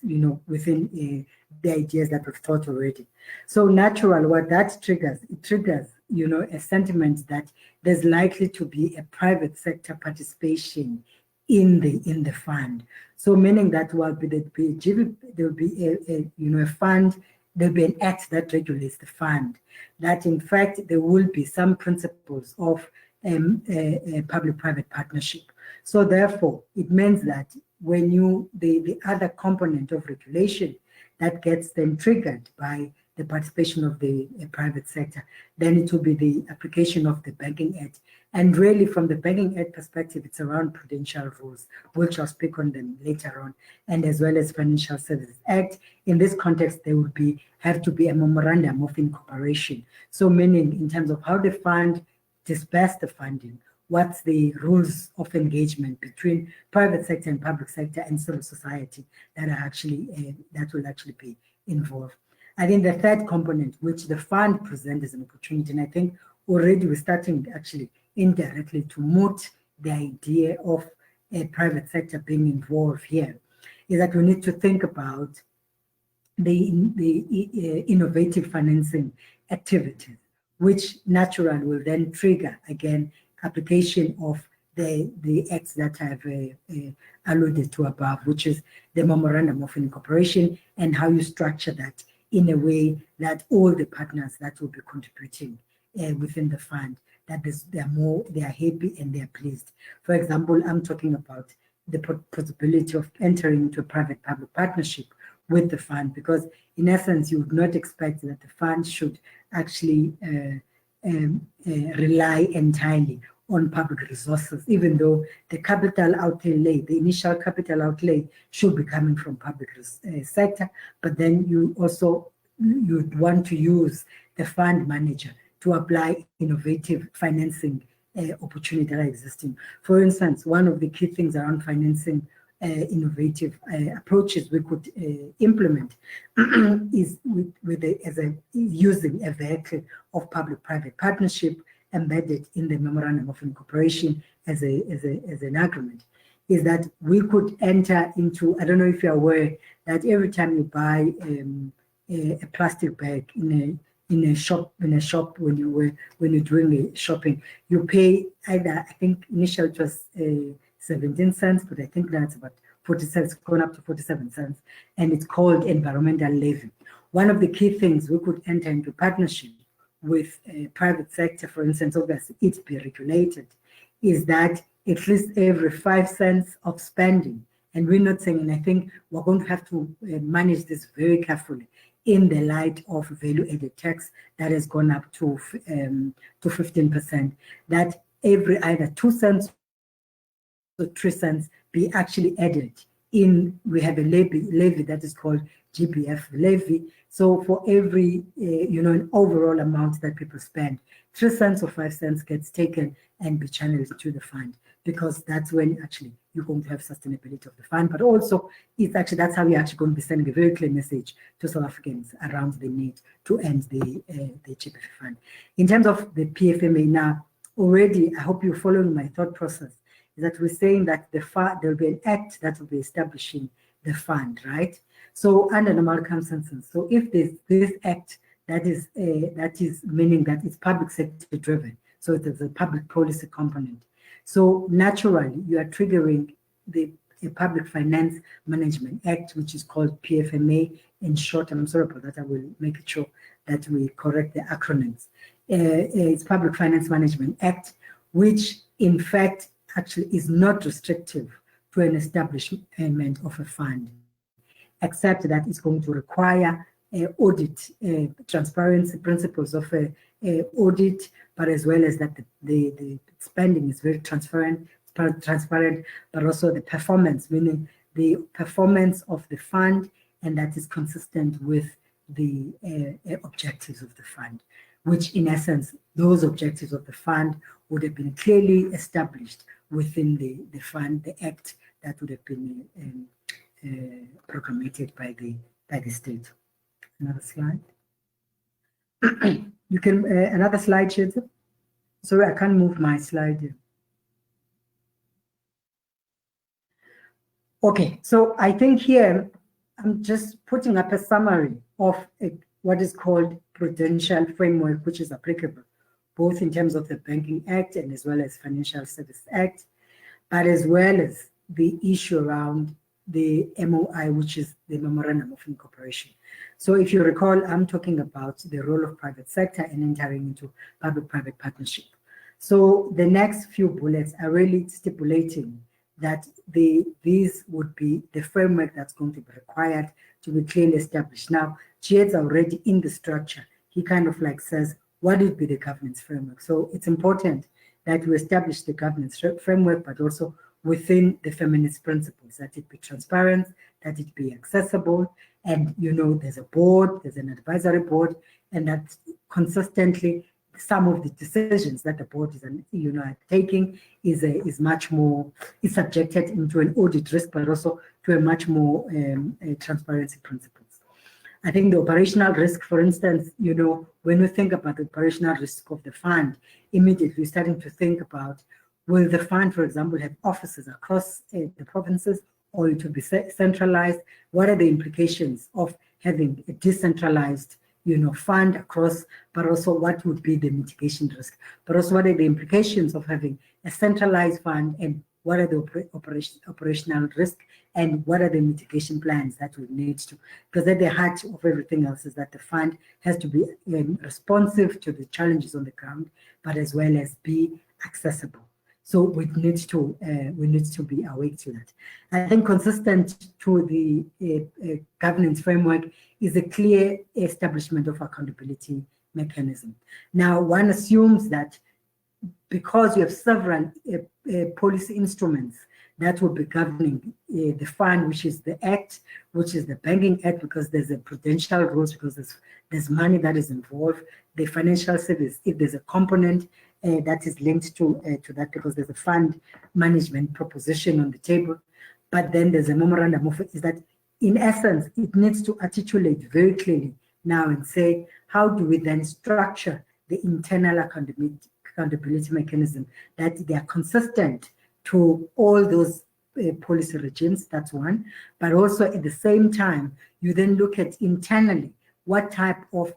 within the ideas that we've thought already. So natural, what that triggers, it triggers, a sentiment that there's likely to be a private sector participation in the fund. So meaning that there will be a fund, there'll be an act that regulates the fund, that in fact there will be some principles of a public-private partnership. So therefore, it means that when the other component of regulation that gets then triggered by the participation of the private sector, then it will be the application of the Banking Act. And really from the Banking Act perspective, it's around prudential rules, which I'll speak on them later on, and as well as Financial Services Act. In this context, there would have to be a memorandum of incorporation. So meaning in terms of how the fund disperse the funding, what's the rules of engagement between private sector and public sector and civil society that are actually that will actually be involved. I think the third component, which the fund presents as an opportunity, and I think already we're starting actually indirectly to moot the idea of a private sector being involved here, is that we need to think about the innovative financing activities, which naturally will then trigger again application of the acts that I've alluded to above, which is the memorandum of incorporation and how you structure that in a way that all the partners that will be contributing within the fund, that they are happy and they are pleased. For example, I'm talking about the possibility of entering into a private-public partnership with the fund, because in essence, you would not expect that the fund should actually rely entirely on public resources, even though the capital outlay, the initial capital outlay should be coming from public sector, but then you'd want to use the fund manager to apply innovative financing opportunities that are existing. For instance, one of the key things around financing innovative approaches we could implement is using a vehicle of public-private partnership embedded in the memorandum of incorporation as an agreement, is that we could enter into, I don't know if you're aware that every time you buy a plastic bag in a shop when you're doing the shopping, you pay either, I think initially it was 17 cents, but I think now it's about 40 cents, going up to 47 cents, and it's called environmental levy. One of the key things we could enter into partnership with a private sector, for instance, obviously it be regulated, is that at least every 5 cents of spending, and we're not saying, and I think we're going to have to manage this very carefully in the light of value-added tax that has gone up to 15%, that every either 2 cents or 3 cents be actually added we have a levy that is called GBV levy. So for every, an overall amount that people spend, 3 cents or 5 cents gets taken and be channeled to the fund, because that's when actually you're going to have sustainability of the fund. But also, that's how we're actually going to be sending a very clear message to South Africans around the need to end the GBV fund. In terms of the PFMA now, already, I hope you're following my thought process, is that we're saying that there'll be an act that will be establishing the fund, right? So under normal circumstances, so if there's this act that is meaning that it's public sector driven, so there's a public policy component. So naturally, you are triggering the Public Finance Management Act, which is called PFMA in short. I'm sorry about that. I will make it sure that we correct the acronyms. It's Public Finance Management Act, which in fact actually is not restrictive to an establishment of a fund, except that it's going to require audit, transparency principles of audit, but as well as that the spending is very transparent, but also the performance, meaning the performance of the fund, and that is consistent with the objectives of the fund, which in essence, those objectives of the fund would have been clearly established within the fund, the act that would have been proclamated by the state. Another slide. You can, another slide, Chiedza. Sorry, I can't move my slide here. Okay, so I think here, I'm just putting up a summary of what is called prudential framework, which is applicable, both in terms of the Banking Act and as well as Financial Services Act, but as well as the issue around the MOI, which is the Memorandum of Incorporation. So if you recall, I'm talking about the role of private sector and entering into public-private partnership. So the next few bullets are really stipulating that these would be the framework that's going to be required to be clearly established. Now, Chiedza already in the structure, he kind of like says, what would be the governance framework? So it's important that we establish the governance framework, but also within the feminist principles, that it be transparent, that it be accessible, and there's a board, there's an advisory board, and that consistently some of the decisions that the board is taking is much more subjected into an audit risk, but also to a much more transparency principles. I think the operational risk, for instance, when we think about the operational risk of the fund, immediately starting to think about, will the fund, for example, have offices across the provinces, or it will be centralized? What are the implications of having a decentralized fund across, but also what would be the mitigation risk? But also what are the implications of having a centralized fund, and what are the operational risk, and what are the mitigation plans that we need to? Because at the heart of everything else is that the fund has to be responsive to the challenges on the ground, but as well as be accessible. So we need to be awake to that. I think consistent to the governance framework is a clear establishment of accountability mechanism. Now, one assumes that because you have several policy instruments that will be governing the fund, which is the Act, which is the Banking Act, because there's a prudential rules, because there's money that is involved, the financial service, if there's a component that is linked to that, because there's a fund management proposition on the table, but then there's a memorandum of it, is that in essence, it needs to articulate very clearly now and say, how do we then structure the internal accountability mechanism, that they are consistent to all those policy regimes? That's one. But also at the same time, you then look at internally what type of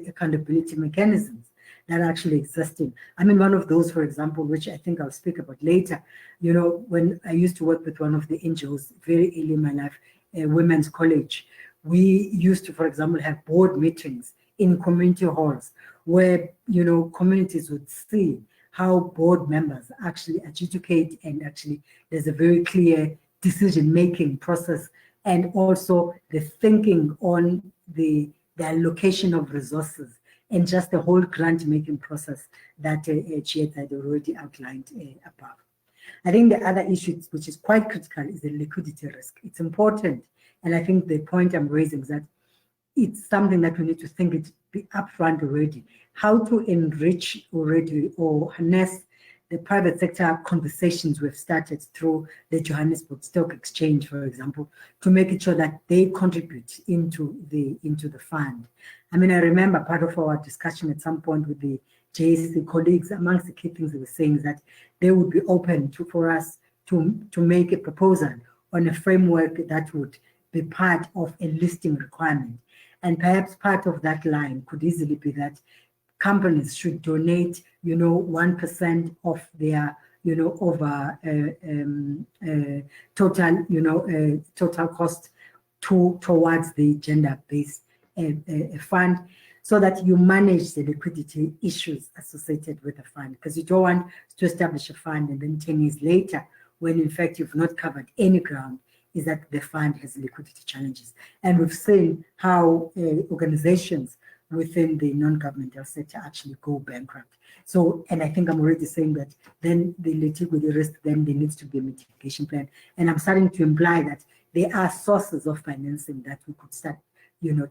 accountability mechanisms that are actually existing. I mean, one of those, for example, which I think I'll speak about later, when I used to work with one of the NGOs very early in my life, Women's College, we used to, for example, have board meetings in community halls where, communities would see how board members actually adjudicate, and actually there's a very clear decision-making process, and also the thinking on the allocation of resources, and just the whole grant-making process that Chiedza had already outlined above. I think the other issue, which is quite critical, is the liquidity risk. It's important, and I think the point I'm raising is that it's something that we need to think it be upfront already. How to enrich already or harness the private sector conversations we've started through the Johannesburg Stock Exchange, for example, to make it sure that they contribute into the fund. I mean, I remember part of our discussion at some point with the JSC colleagues, amongst the key things they were saying is that they would be open for us to make a proposal on a framework that would be part of a listing requirement. And perhaps part of that line could easily be that companies should donate, 1% of their, over total cost towards the gender-based fund, so that you manage the liquidity issues associated with the fund. Because you don't want to establish a fund and then 10 years later, when in fact you've not covered any ground, is that the fund has liquidity challenges. And we've seen how organizations within the non-governmental sector actually go bankrupt. So, and I think I'm already saying that then the liquidity risk, then there needs to be a mitigation plan. And I'm starting to imply that there are sources of financing that we could start,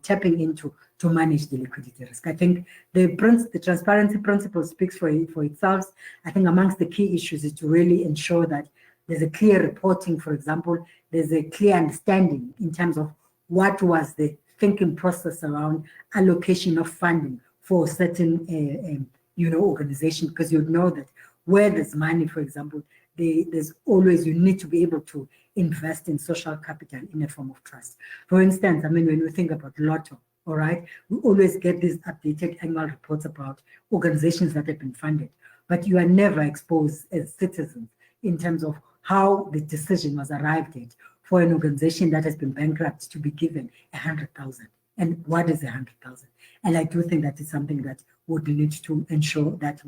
tapping into to manage the liquidity risk. I think the transparency principle speaks for itself. I think amongst the key issues is to really ensure that there's a clear reporting, for example, there's a clear understanding in terms of what was the thinking process around allocation of funding for certain, organization, because you know that where there's money, for example, there's always, you need to be able to invest in social capital in a form of trust. For instance, I mean, when we think about Lotto, all right, we always get these updated annual reports about organizations that have been funded, but you are never exposed as citizens in terms of how the decision was arrived at for an organization that has been bankrupt to be given 100,000. And what is 100,000? And I do think that is something that would need to ensure that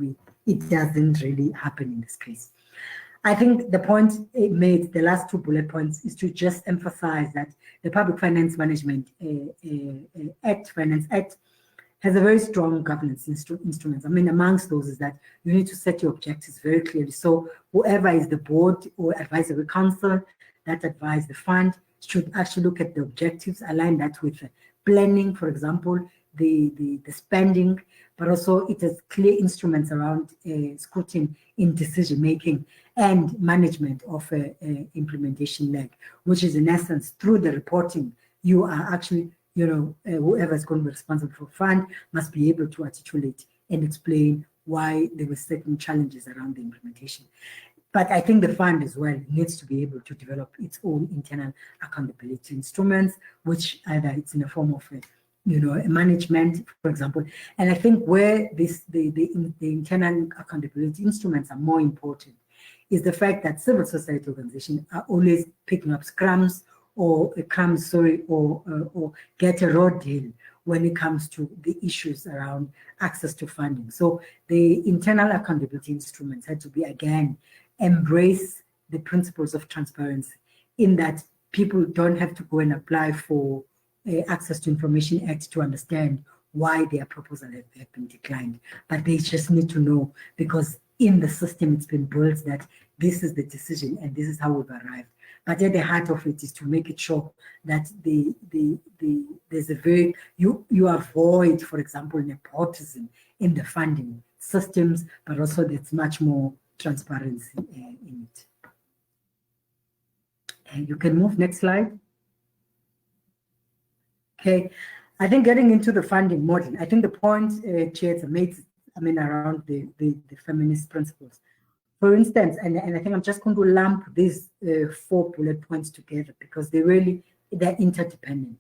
it doesn't really happen in this case. I think the point it made, the last two bullet points, is to just emphasize that the Public Finance Management Finance Act, has a very strong governance instruments. I mean, amongst those is that you need to set your objectives very clearly. So whoever is the board or advisory council that advise the fund should actually look at the objectives, align that with planning, for example, the spending, but also it has clear instruments around scrutiny in decision making and management of implementation leg, which is in essence through the reporting, you are actually, whoever is going to be responsible for fund must be able to articulate and explain why there were certain challenges around the implementation. But I think the fund as well needs to be able to develop its own internal accountability instruments, which either it's in the form of a management, for example. And I think where the internal accountability instruments are more important is the fact that civil society organizations are always picking up crumbs or get a raw deal when it comes to the issues around access to funding. So the internal accountability instruments had to be, again, embrace the principles of transparency in that people don't have to go and apply for Access to Information Act to understand why their proposal have been declined. But they just need to know, because in the system it's been built that this is the decision and this is how we've arrived. But at the heart of it is to make it sure that there's a very, you avoid, for example, nepotism in the funding systems, but also there's much more transparency in it. And you can move, next slide. Okay, I think getting into the funding model, I think the point Chiedza made, around the feminist principles. For instance, and I think I'm just going to lump these 4 bullet points together because they're interdependent.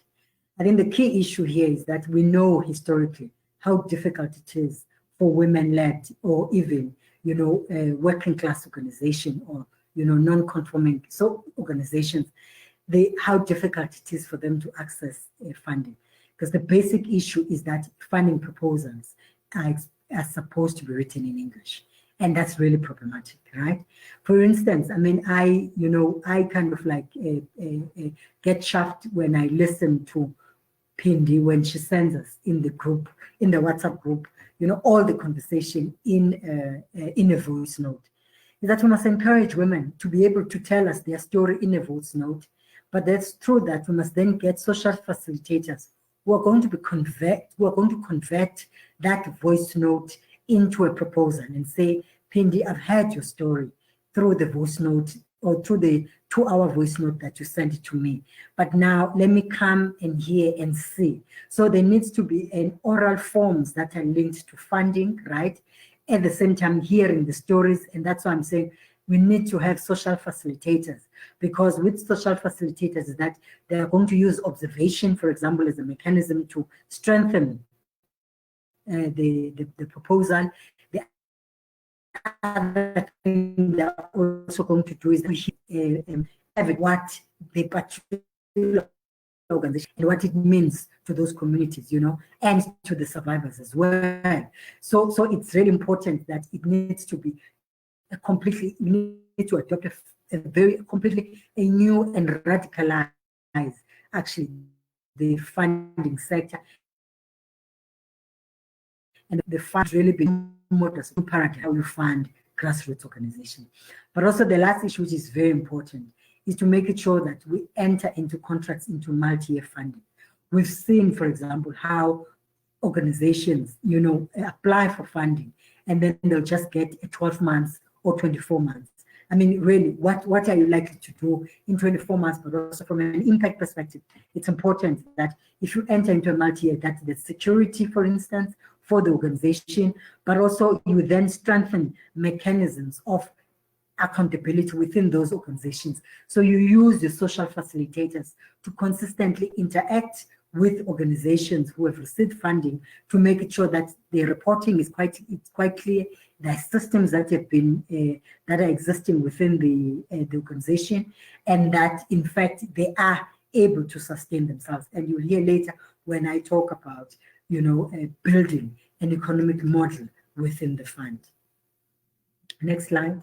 I think the key issue here is that we know historically how difficult it is for women-led or even, working class organization or, non-conforming organizations, how difficult it is for them to access funding. Because the basic issue is that funding proposals are supposed to be written in English. And that's really problematic, right? For instance, I kind of like get chuffed when I listen to Pindi when she sends us in the group, in the WhatsApp group, all the conversation in a voice note. is that we must encourage women to be able to tell us their story in a voice note. But that's true that we must then get social facilitators who are going to convert that voice note into a proposal and say, Pindi, I've heard your story through the voice note or through the 2-hour voice note that you sent to me. But now let me come and hear and see. So there needs to be an oral forms that are linked to funding, right? At the same time, hearing the stories. And that's why I'm saying we need to have social facilitators, because with social facilitators is that they are going to use observation, for example, as a mechanism to strengthen the proposal. The other thing they're also going to do is have what the particular organization and what it means to those communities, and to the survivors as well. So it's really important that it needs to be we need to adopt a completely new and radicalized, actually, the funding sector. And the fund really being models paradigm how you fund grassroots organizations. But also the last issue, which is very important, is to make it sure that we enter into contracts into multi-year funding. We've seen, for example, how organizations, apply for funding and then they'll just get a 12 months or 24 months. I mean, really, what are you likely to do in 24 months? But also from an impact perspective, it's important that if you enter into a multi-year, that the security, for instance, for the organization, but also you then strengthen mechanisms of accountability within those organizations. So you use the social facilitators to consistently interact with organizations who have received funding to make it sure that the reporting is quite clear. There are systems that have been that are existing within the organization, and that in fact they are able to sustain themselves. And you'll hear later when I talk about building an economic model within the fund. Next slide.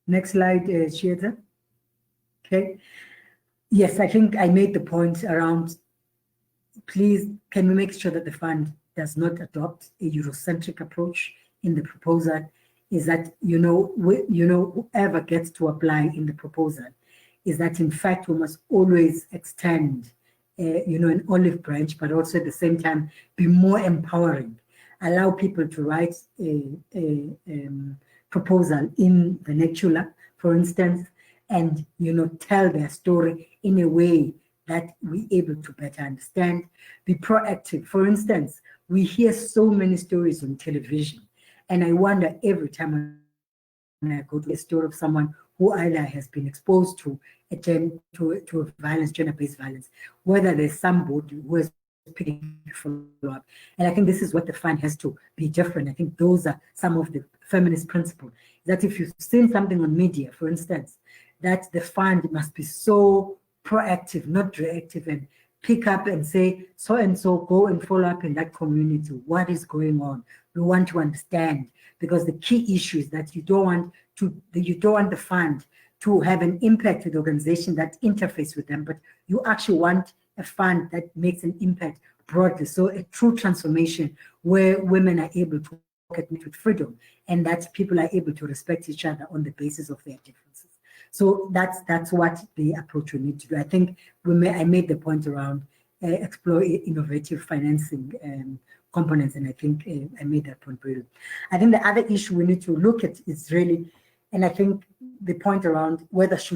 Next slide, Chiedza. Okay. Yes, I think I made the point around, please, can we make sure that the fund does not adopt a Eurocentric approach in the proposal? Is that, whoever gets to apply in the proposal, is that in fact we must always extend, an olive branch, but also at the same time be more empowering, allow people to write a proposal in vernacular, for instance, and tell their story in a way that we're able to better understand, be proactive. For instance, we hear so many stories on television, and I wonder every time when I go to a story of someone who either has been exposed to violence, gender-based violence, whether there's somebody who has picking follow up. And I think this is what the fund has to be different. I think those are some of the feminist principles, that if you've seen something on media, for instance, that the fund must be so proactive, not reactive, and pick up and say, so and so, go and follow up in that community. What is going on? We want to understand, because the key issue is that you don't want the fund to have an impact with the organization that interface with them, but you actually want a fund that makes an impact broadly. So a true transformation where women are able to work at with freedom, and that people are able to respect each other on the basis of their differences. So that's what the approach we need to do. I think I made the point around explore innovative financing components, and I think I made that point really. I think the other issue we need to look at is really, and I think the point around whether is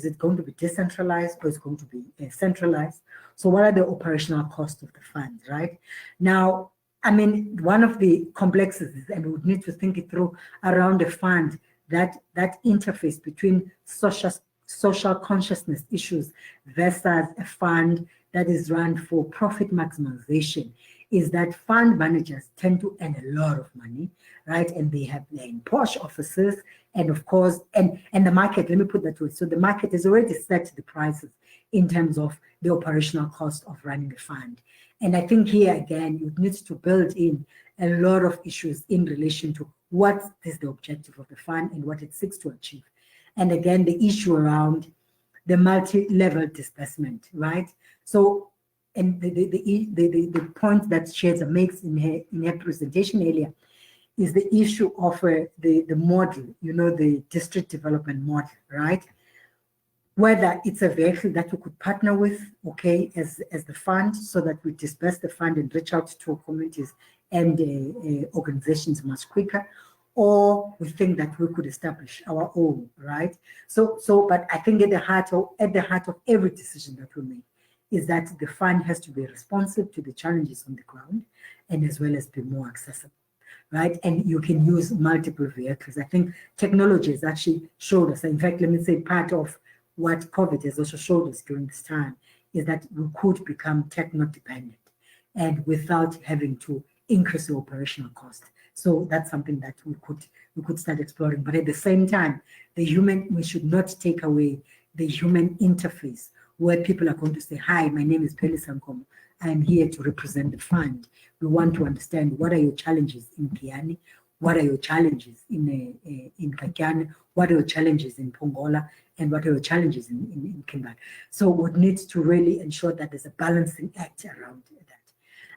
it going to be decentralized or is it going to be centralized? So what are the operational costs of the fund, right? Now, I mean, one of the complexities, and we would need to think it through around the fund, that interface between social consciousness issues versus a fund that is run for profit maximization, is that fund managers tend to earn a lot of money, right? And they're in posh offices, and of course, and the market, let me put that way. So the market has already set the prices in terms of the operational cost of running a fund. And I think here again, you need to build in a lot of issues in relation to what is the objective of the fund and what it seeks to achieve. And again, the issue around the multi-level disbursement, right? So, and the point that Chiedza makes in her presentation earlier is the issue of the model, the district development model, right? Whether it's a vehicle that we could partner with, okay, as the fund, so that we disperse the fund and reach out to communities and organizations much quicker, or we think that we could establish our own, right? But I think at the heart of every decision that we make is that the fund has to be responsive to the challenges on the ground, and as well as be more accessible, right? And you can use multiple vehicles. I think technology has actually showed us, in fact, let me say part of what COVID has also showed us during this time is that we could become techno-dependent and without having to increase the operational cost. So that's something that we could start exploring. But at the same time, we should not take away the human interface where people are going to say, hi, my name is Phelisa Nkomo. I'm here to represent the fund. We want to understand what are your challenges in Kiani, what are your challenges in Kakyane, what are your challenges in Pongola, and what are your challenges in Kimberley. So we need to really ensure that there's a balancing act around that.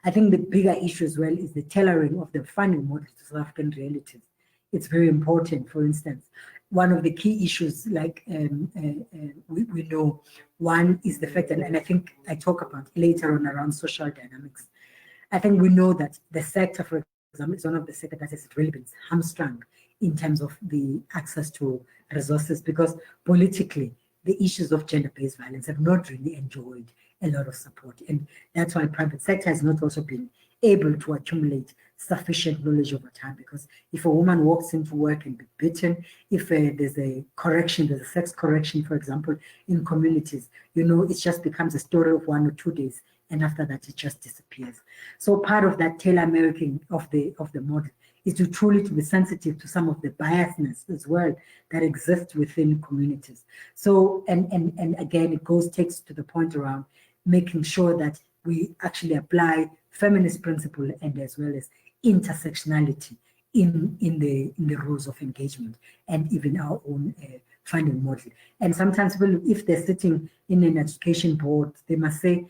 I think the bigger issue as well is the tailoring of the funding model to South African realities. It's very important. For instance, one of the key issues, like we know, one is the fact that, and I think I talk about later on around social dynamics. I think we know that the sector, for example, is one of the sectors that has really been hamstrung in terms of the access to resources, because politically, the issues of gender-based violence have not really enjoyed a lot of support. And that's why private sector has not also been able to accumulate sufficient knowledge over time, because if a woman walks into work and be beaten, if there's a sex correction, for example, in communities, it just becomes a story of 1 or 2 days, and after that, it just disappears. So part of that tailor-making of the model is to truly be sensitive to some of the biasness as well that exists within communities. So, and again, it takes to the point around making sure that we actually apply feminist principle and as well as intersectionality in the rules of engagement and even our own funding model. And sometimes people, if they're sitting in an education board, they must say,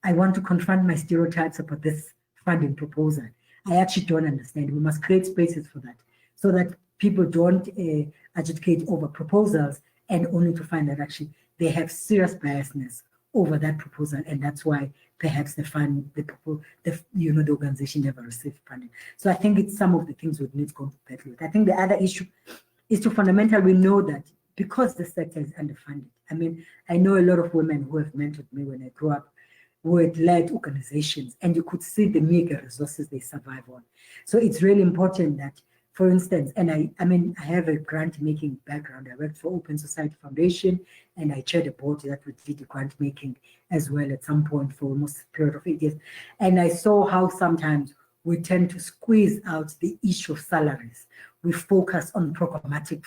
I want to confront my stereotypes about this funding proposal. I actually don't understand. We must create spaces for that so that people don't advocate over proposals and only to find that actually they have serious biasness over that proposal, and that's why perhaps the organization never received funding. So I think it's some of the things we need to go to battle with. I think the other issue is to fundamentally know that because the sector is underfunded. I mean, I know a lot of women who have mentored me when I grew up who had led organizations, and you could see the meager resources they survive on. So it's really important that, for instance, and I have a grant making background. I worked for Open Society Foundation, and I chaired a board that would lead the grant making as well at some point for almost a period of 8 years. And I saw how sometimes we tend to squeeze out the issue of salaries. We focus on programmatic,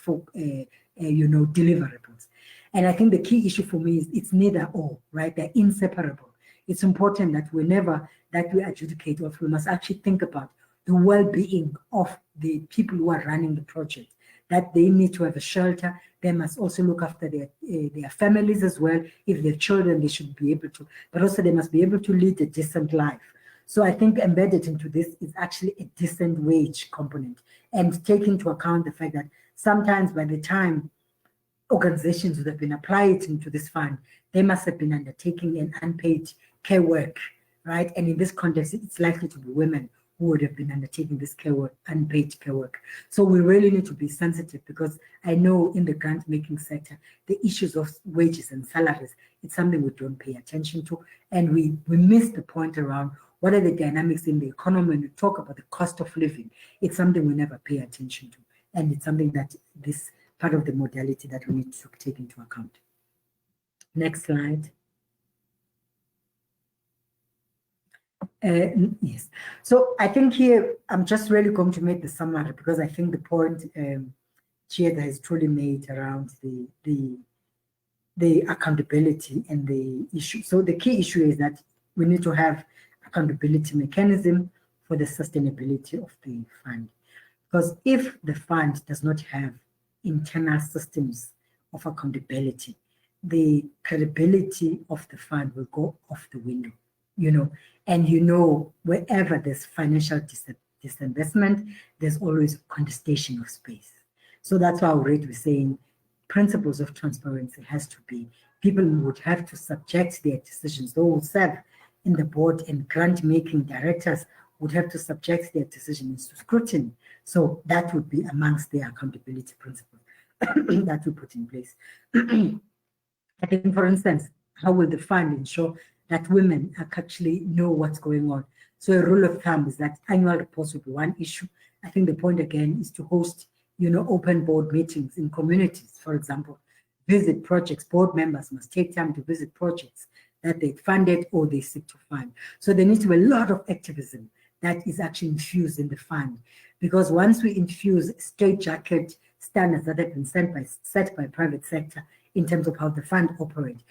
deliverables. And I think the key issue for me is it's neither or, right? They're inseparable. It's important that whenever that we adjudicate, or we must actually think about the well-being of the people who are running the project, that they need to have a shelter. They must also look after their families as well. If they're children, they should be able to, but also they must be able to lead a decent life. So I think embedded into this is actually a decent wage component, and take into account the fact that sometimes by the time organizations would have been applied into this fund, they must have been undertaking an unpaid care work, right? And in this context, it's likely to be women who would have been undertaking this care work, unpaid care work. So we really need to be sensitive, because I know in the grant-making sector, the issues of wages and salaries, it's something we don't pay attention to. And we miss the point around what are the dynamics in the economy. When we talk about the cost of living, it's something we never pay attention to. And it's something that this part of the modality that we need to take into account. Next slide. Yes. So I think here I'm just really going to make the summary, because I think the point Chiedza has truly made around the accountability and the issue. So the key issue is that we need to have accountability mechanism for the sustainability of the fund. Because if the fund does not have internal systems of accountability, the credibility of the fund will go off the window, and wherever there's financial disinvestment, there's always contestation of space. So that's why already we're saying principles of transparency has to be, people would have to subject their decisions, those who serve in the board and grant-making directors would have to subject their decisions to scrutiny. So that would be amongst the accountability principles that we put in place. I think, for instance, how will the fund ensure that women actually know what's going on? So a rule of thumb is that annual reports will be one issue. I think the point again is to host, open board meetings in communities, for example, visit projects. Board members must take time to visit projects that they funded or they seek to fund. So there needs to be a lot of activism that is actually infused in the fund, because once we infuse straitjacket standards that have been set by private sector in terms of how the fund operates,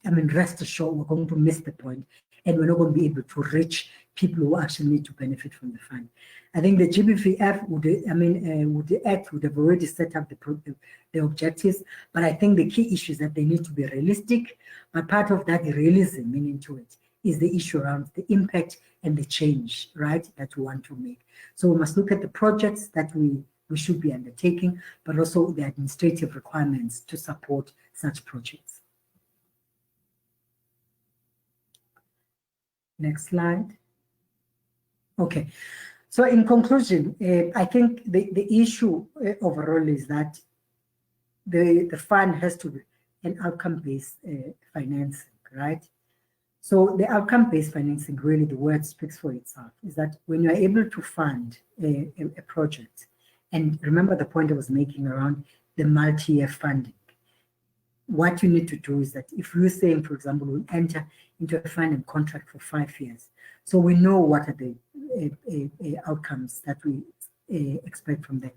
I mean, rest assured we're going to miss the point and we're not going to be able to reach people who actually need to benefit from the fund. I think the GBVF would have already set up the objectives, but I think the key issue is that they need to be realistic, but part of that realism meaning to it is the issue around the impact and the change, right, that we want to make. So we must look at the projects that we should be undertaking, but also the administrative requirements to support such projects. Next slide. Okay, so in conclusion, I think the issue overall is that the fund has to be an outcome-based financing, right? So the outcome-based financing, really the word speaks for itself, is that when you're able to fund a project, and remember the point I was making around the multi-year funding, what you need to do is that if you're saying, for example, we'll enter into a fund and contract for 5 years, so we know what are the outcomes that we expect from that.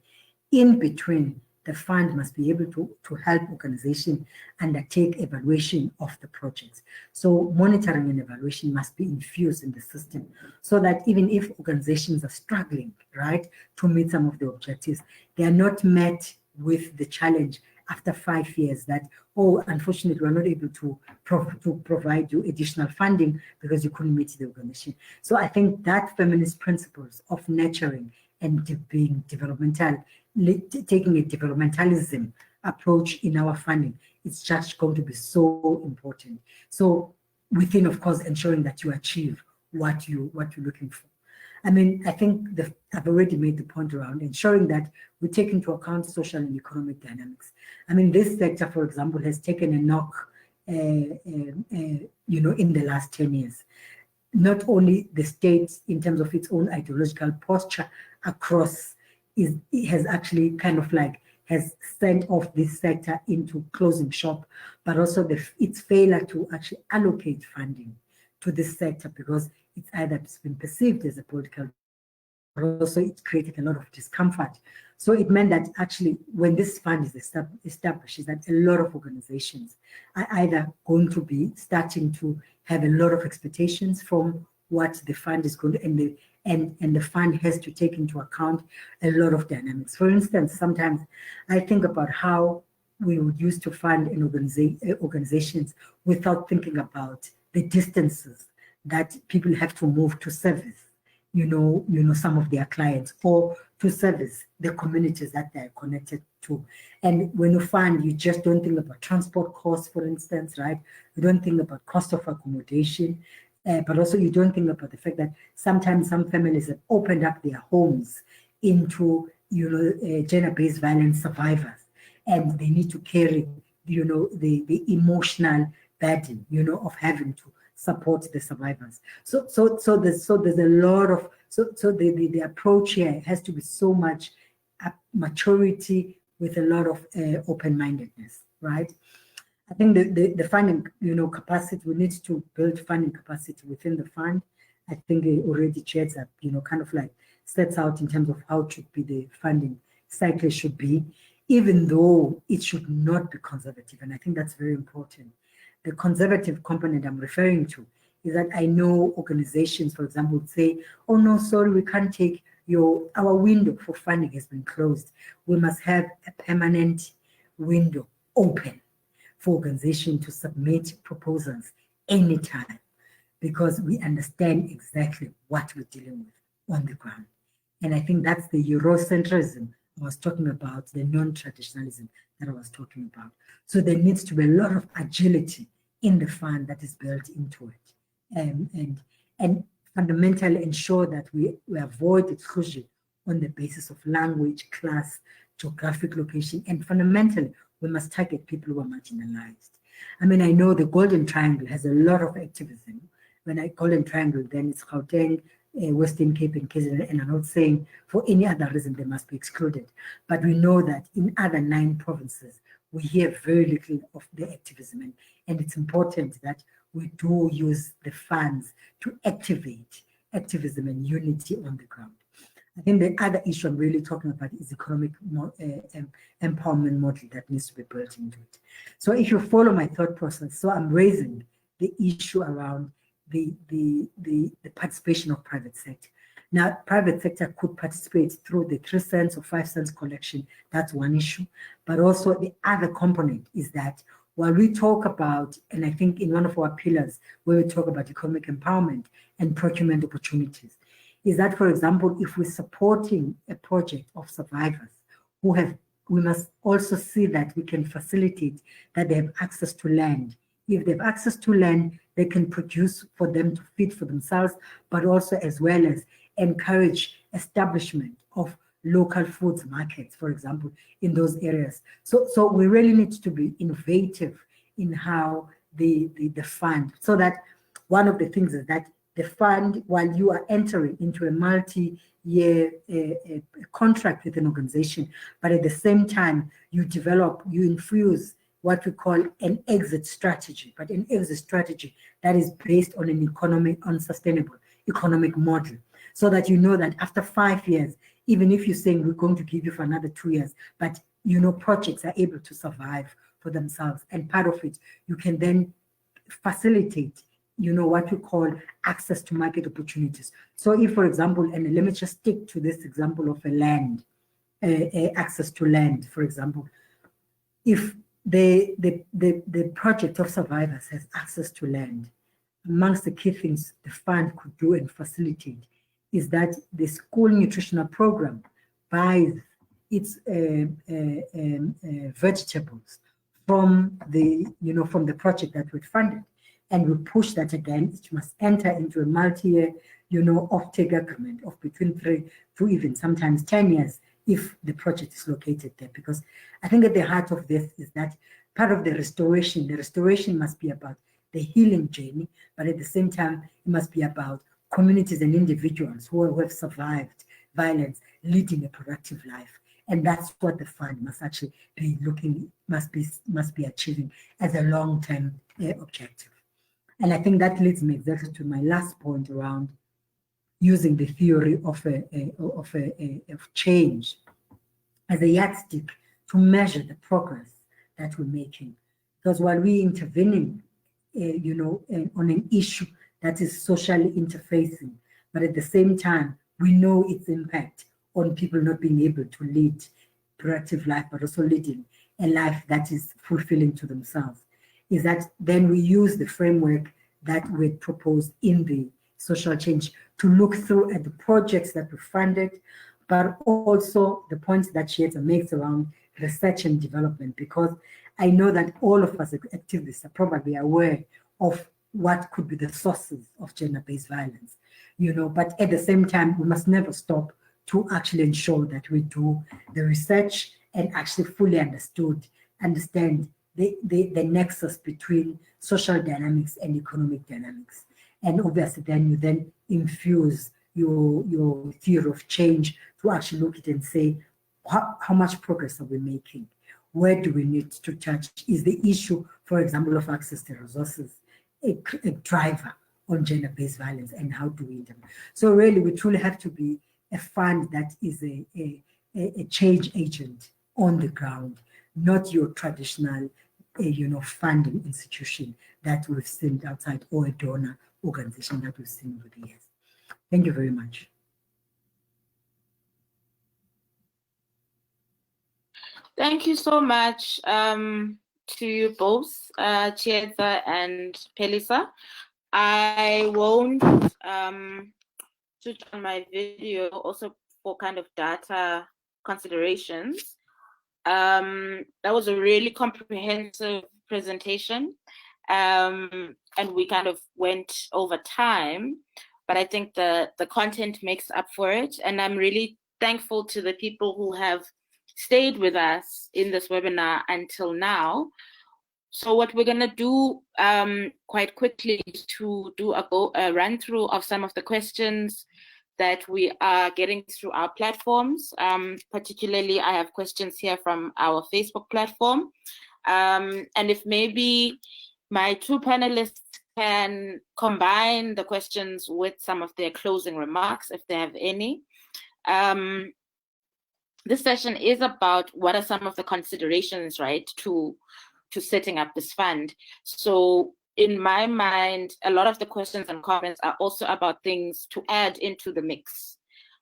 In between, the fund must be able to help organizations undertake evaluation of the projects. So monitoring and evaluation must be infused in the system so that even if organizations are struggling, right, to meet some of the objectives, they are not met with the challenge after 5 years that, oh, unfortunately, we're not able to provide you additional funding because you couldn't meet the organization. So I think that feminist principles of nurturing and being developmental, taking a developmentalism approach in our funding, it's just going to be so important. So within, of course, ensuring that you achieve what you're looking for. I mean, I think I've already made the point around ensuring that we take into account social and economic dynamics. I mean, this sector, for example, has taken a knock, in the last 10 years. Not only the state, in terms of its own ideological posture across, it has actually kind of like has sent off this sector into closing shop, but also its failure to actually allocate funding to this sector because it's either been perceived as a political, but also it created a lot of discomfort. So it meant that actually when this fund is established, is that a lot of organizations are either going to be starting to have a lot of expectations from what the fund is going to, and the fund has to take into account a lot of dynamics. For instance, sometimes I think about how we would used to fund organizations without thinking about the distances that people have to move to service, some of their clients or to service the communities that they're connected to. And when you fund, you just don't think about transport costs, for instance, right? You don't think about cost of accommodation, but also you don't think about the fact that sometimes some families have opened up their homes into, gender-based violence survivors, and they need to carry, the emotional burden, of having to support the survivors. So there's a lot of, the approach here has to be so much maturity with a lot of open-mindedness, right? I think the funding, capacity, we need to build funding capacity within the fund. I think already Chiedza, kind of like sets out in terms of how it should be the funding cycle should be, even though it should not be conservative. And I think that's very important. The conservative component I'm referring to is that I know organizations, for example, would say, oh no, sorry, we can't take our window for funding has been closed. We must have a permanent window open for organizations to submit proposals anytime, because we understand exactly what we're dealing with on the ground. And I think that's the Eurocentrism I was talking about, the non-traditionalism that I was talking about. So there needs to be a lot of agility in the fund that is built into it, and fundamentally ensure that we avoid exclusion on the basis of language, class, geographic location, and fundamentally, we must target people who are marginalized. I mean, I know the Golden Triangle has a lot of activism. When I Golden Triangle, then it's Gauteng, Western Cape, and KZN, and I'm not saying for any other reason they must be excluded. But we know that in other 9 provinces, we hear very little of the activism, and it's important that we do use the funds to activate activism and unity on the ground. I think the other issue I'm really talking about is economic empowerment model that needs to be built into it. So if you follow my thought process, so I'm raising the issue around the participation of private sector. Now, private sector could participate through the 3 cents or 5 cents collection. That's one issue. But also the other component is that while we talk about, and I think in one of our pillars where we talk about economic empowerment and procurement opportunities, is that, for example, if we're supporting a project of survivors who have, we must also see that we can facilitate that they have access to land. If they have access to land, they can produce for them to feed for themselves, but also as well as encourage establishment of local foods markets, for example, in those areas. So we really need to be innovative in how the fund, so that one of the things is that the fund, while you are entering into a multi-year contract with an organization, but at the same time, you develop, you infuse what we call an exit strategy, but an exit strategy that is based on an sustainable economic model, so that you know that after 5 years, even if you're saying we're going to give you for another 2 years, but you know projects are able to survive for themselves, and part of it, you can then facilitate, you know, what we call access to market opportunities. So if, for example, and let me just stick to this example of a land, access to land, for example, if the project of survivors has access to land, amongst the key things the fund could do and facilitate is that the school nutritional program buys its vegetables from the, you know, from the project that we funded, and we push that again. It must enter into a multi-year, you know, offtake agreement of between 3 to even sometimes 10 years if the project is located there. Because I think at the heart of this is that part of the restoration must be about the healing journey, but at the same time, it must be about communities and individuals who have survived violence, leading a productive life. And that's what the fund must actually be must be achieving as a long-term objective. And I think that leads me exactly to my last point around using the theory of change as a yardstick to measure the progress that we're making. Because while we're intervening, you know, on an issue that is socially interfacing, but at the same time, we know its impact on people not being able to lead productive life, but also leading a life that is fulfilling to themselves, is that then we use the framework that we proposed in the social change to look through at the projects that we funded, but also the points that Chiedza makes around research and development, because I know that all of us activists are probably aware of what could be the sources of gender-based violence, you know, but at the same time, we must never stop to actually ensure that we do the research and actually fully understand the nexus between social dynamics and economic dynamics. And obviously then you then infuse your theory of change to actually look at it and say, how much progress are we making? Where do we need to touch? Is the issue, for example, of access to resources a driver on gender-based violence, and how do we intervene? So really, we truly have to be a fund that is a change agent on the ground, not your traditional, you know, funding institution that we've seen outside, or a donor organization that we've seen over the years. Thank you very much. Thank you so much to you both, Chiedza and Phelisa. I won't switch on my video also for kind of data considerations. That was a really comprehensive presentation, and we kind of went over time, but I think the content makes up for it, and I'm really thankful to the people who have stayed with us in this webinar until now. So what we're going to do quite quickly is to do a run through of some of the questions that we are getting through our platforms. Particularly, I have questions here from our Facebook platform. And if maybe my two panelists can combine the questions with some of their closing remarks, if they have any. This session is about what are some of the considerations, right, to setting up this fund. So in my mind, a lot of the questions and comments are also about things to add into the mix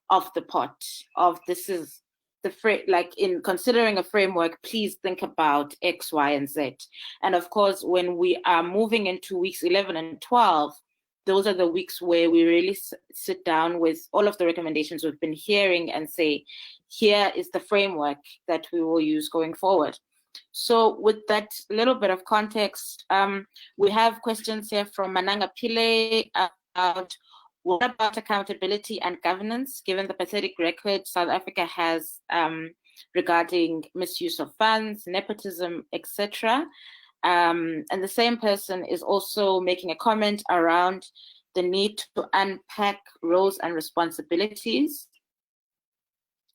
of the pot of this is the like in considering a framework, please think about X, Y, and Z. And of course, when we are moving into weeks 11 and 12, those are the weeks where we really sit down with all of the recommendations we've been hearing and say, here is the framework that we will use going forward. So with that little bit of context, we have questions here from Mananga Pile about what about accountability and governance, given the pathetic record South Africa has regarding misuse of funds, nepotism, etc. And the same person is also making a comment around the need to unpack roles and responsibilities.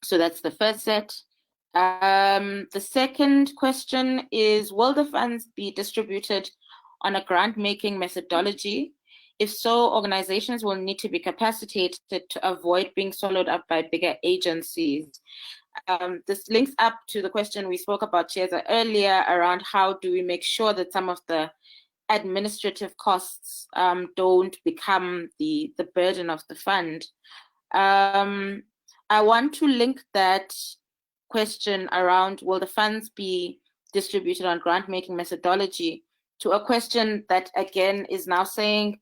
So that's the first set. The second question is, will the funds be distributed on a grant-making methodology? If so, organizations will need to be capacitated to avoid being swallowed up by bigger agencies. This links up to the question we spoke about, Chiedza, earlier around how do we make sure that some of the administrative costs don't become the burden of the fund. I want to link that question around will the funds be distributed on grant-making methodology to a question that again is now saying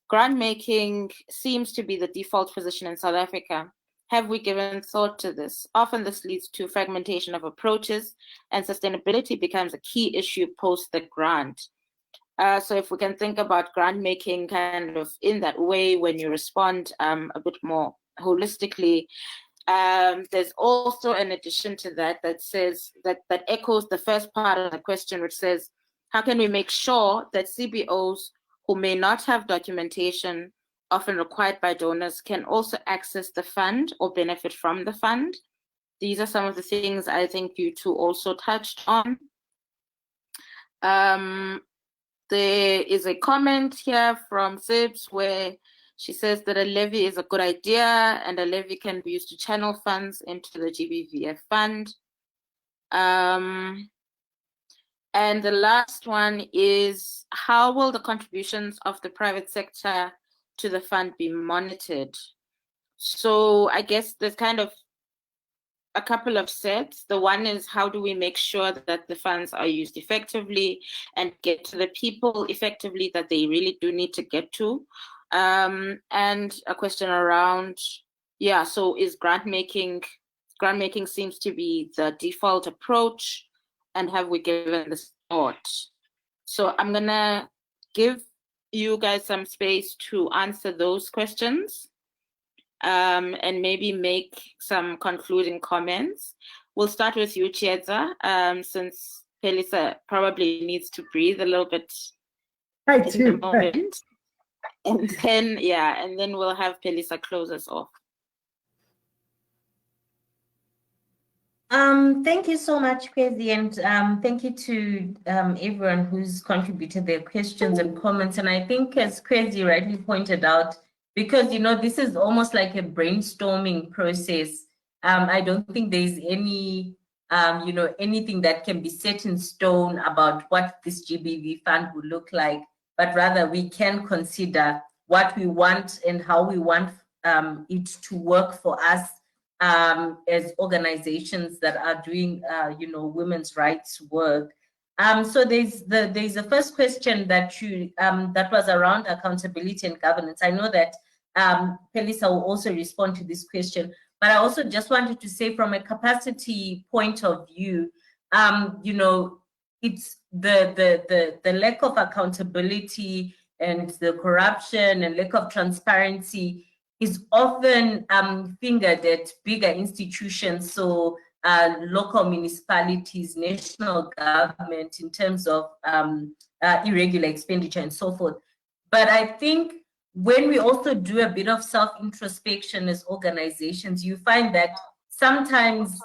grant-making seems to be the default position in South Africa. Have we given thought to this? Often this leads to fragmentation of approaches and sustainability becomes a key issue post the grant. So if we can think about grant-making kind of in that way when you respond a bit more holistically, there's also an addition to that that says that echoes the first part of the question, which says, how can we make sure that CBOs who may not have documentation often required by donors can also access the fund or benefit from the fund? These are some of the things I think you two also touched on. There is a comment here from Sibs where she says that a levy is a good idea and a levy can be used to channel funds into the GBV Fund. And the last one is, how will the contributions of the private sector to the fund be monitored? So I guess there's kind of a couple of sets. The one is, how do we make sure that the funds are used effectively and get to the people effectively that they really do need to get to? And a question around, yeah, so is grant making seems to be the default approach, and have we given this thought? So I'm gonna give you guys some space to answer those questions and maybe make some concluding comments. We'll start with you, Chiedza, since Phelisa probably needs to breathe a little bit I in do. the moment. And then, yeah, and then we'll have Phelisa close us off. Thank you so much, Kwezi, and thank you to everyone who's contributed their questions and comments. And I think, as Kwezi rightly pointed out, because, you know, this is almost like a brainstorming process. I don't think there's any, you know, anything that can be set in stone about what this GBV fund would look like, but rather we can consider what we want and how we want it to work for us as organizations that are doing, you know, women's rights work. So there's a first question that you that was around accountability and governance. I know that Phelisa will also respond to this question, But I also just wanted to say from a capacity point of view, you know, it's the lack of accountability and the corruption and lack of transparency is often fingered at bigger institutions, so local municipalities, national government, in terms of irregular expenditure and so forth. But I think when we also do a bit of self-introspection as organizations, you find that sometimes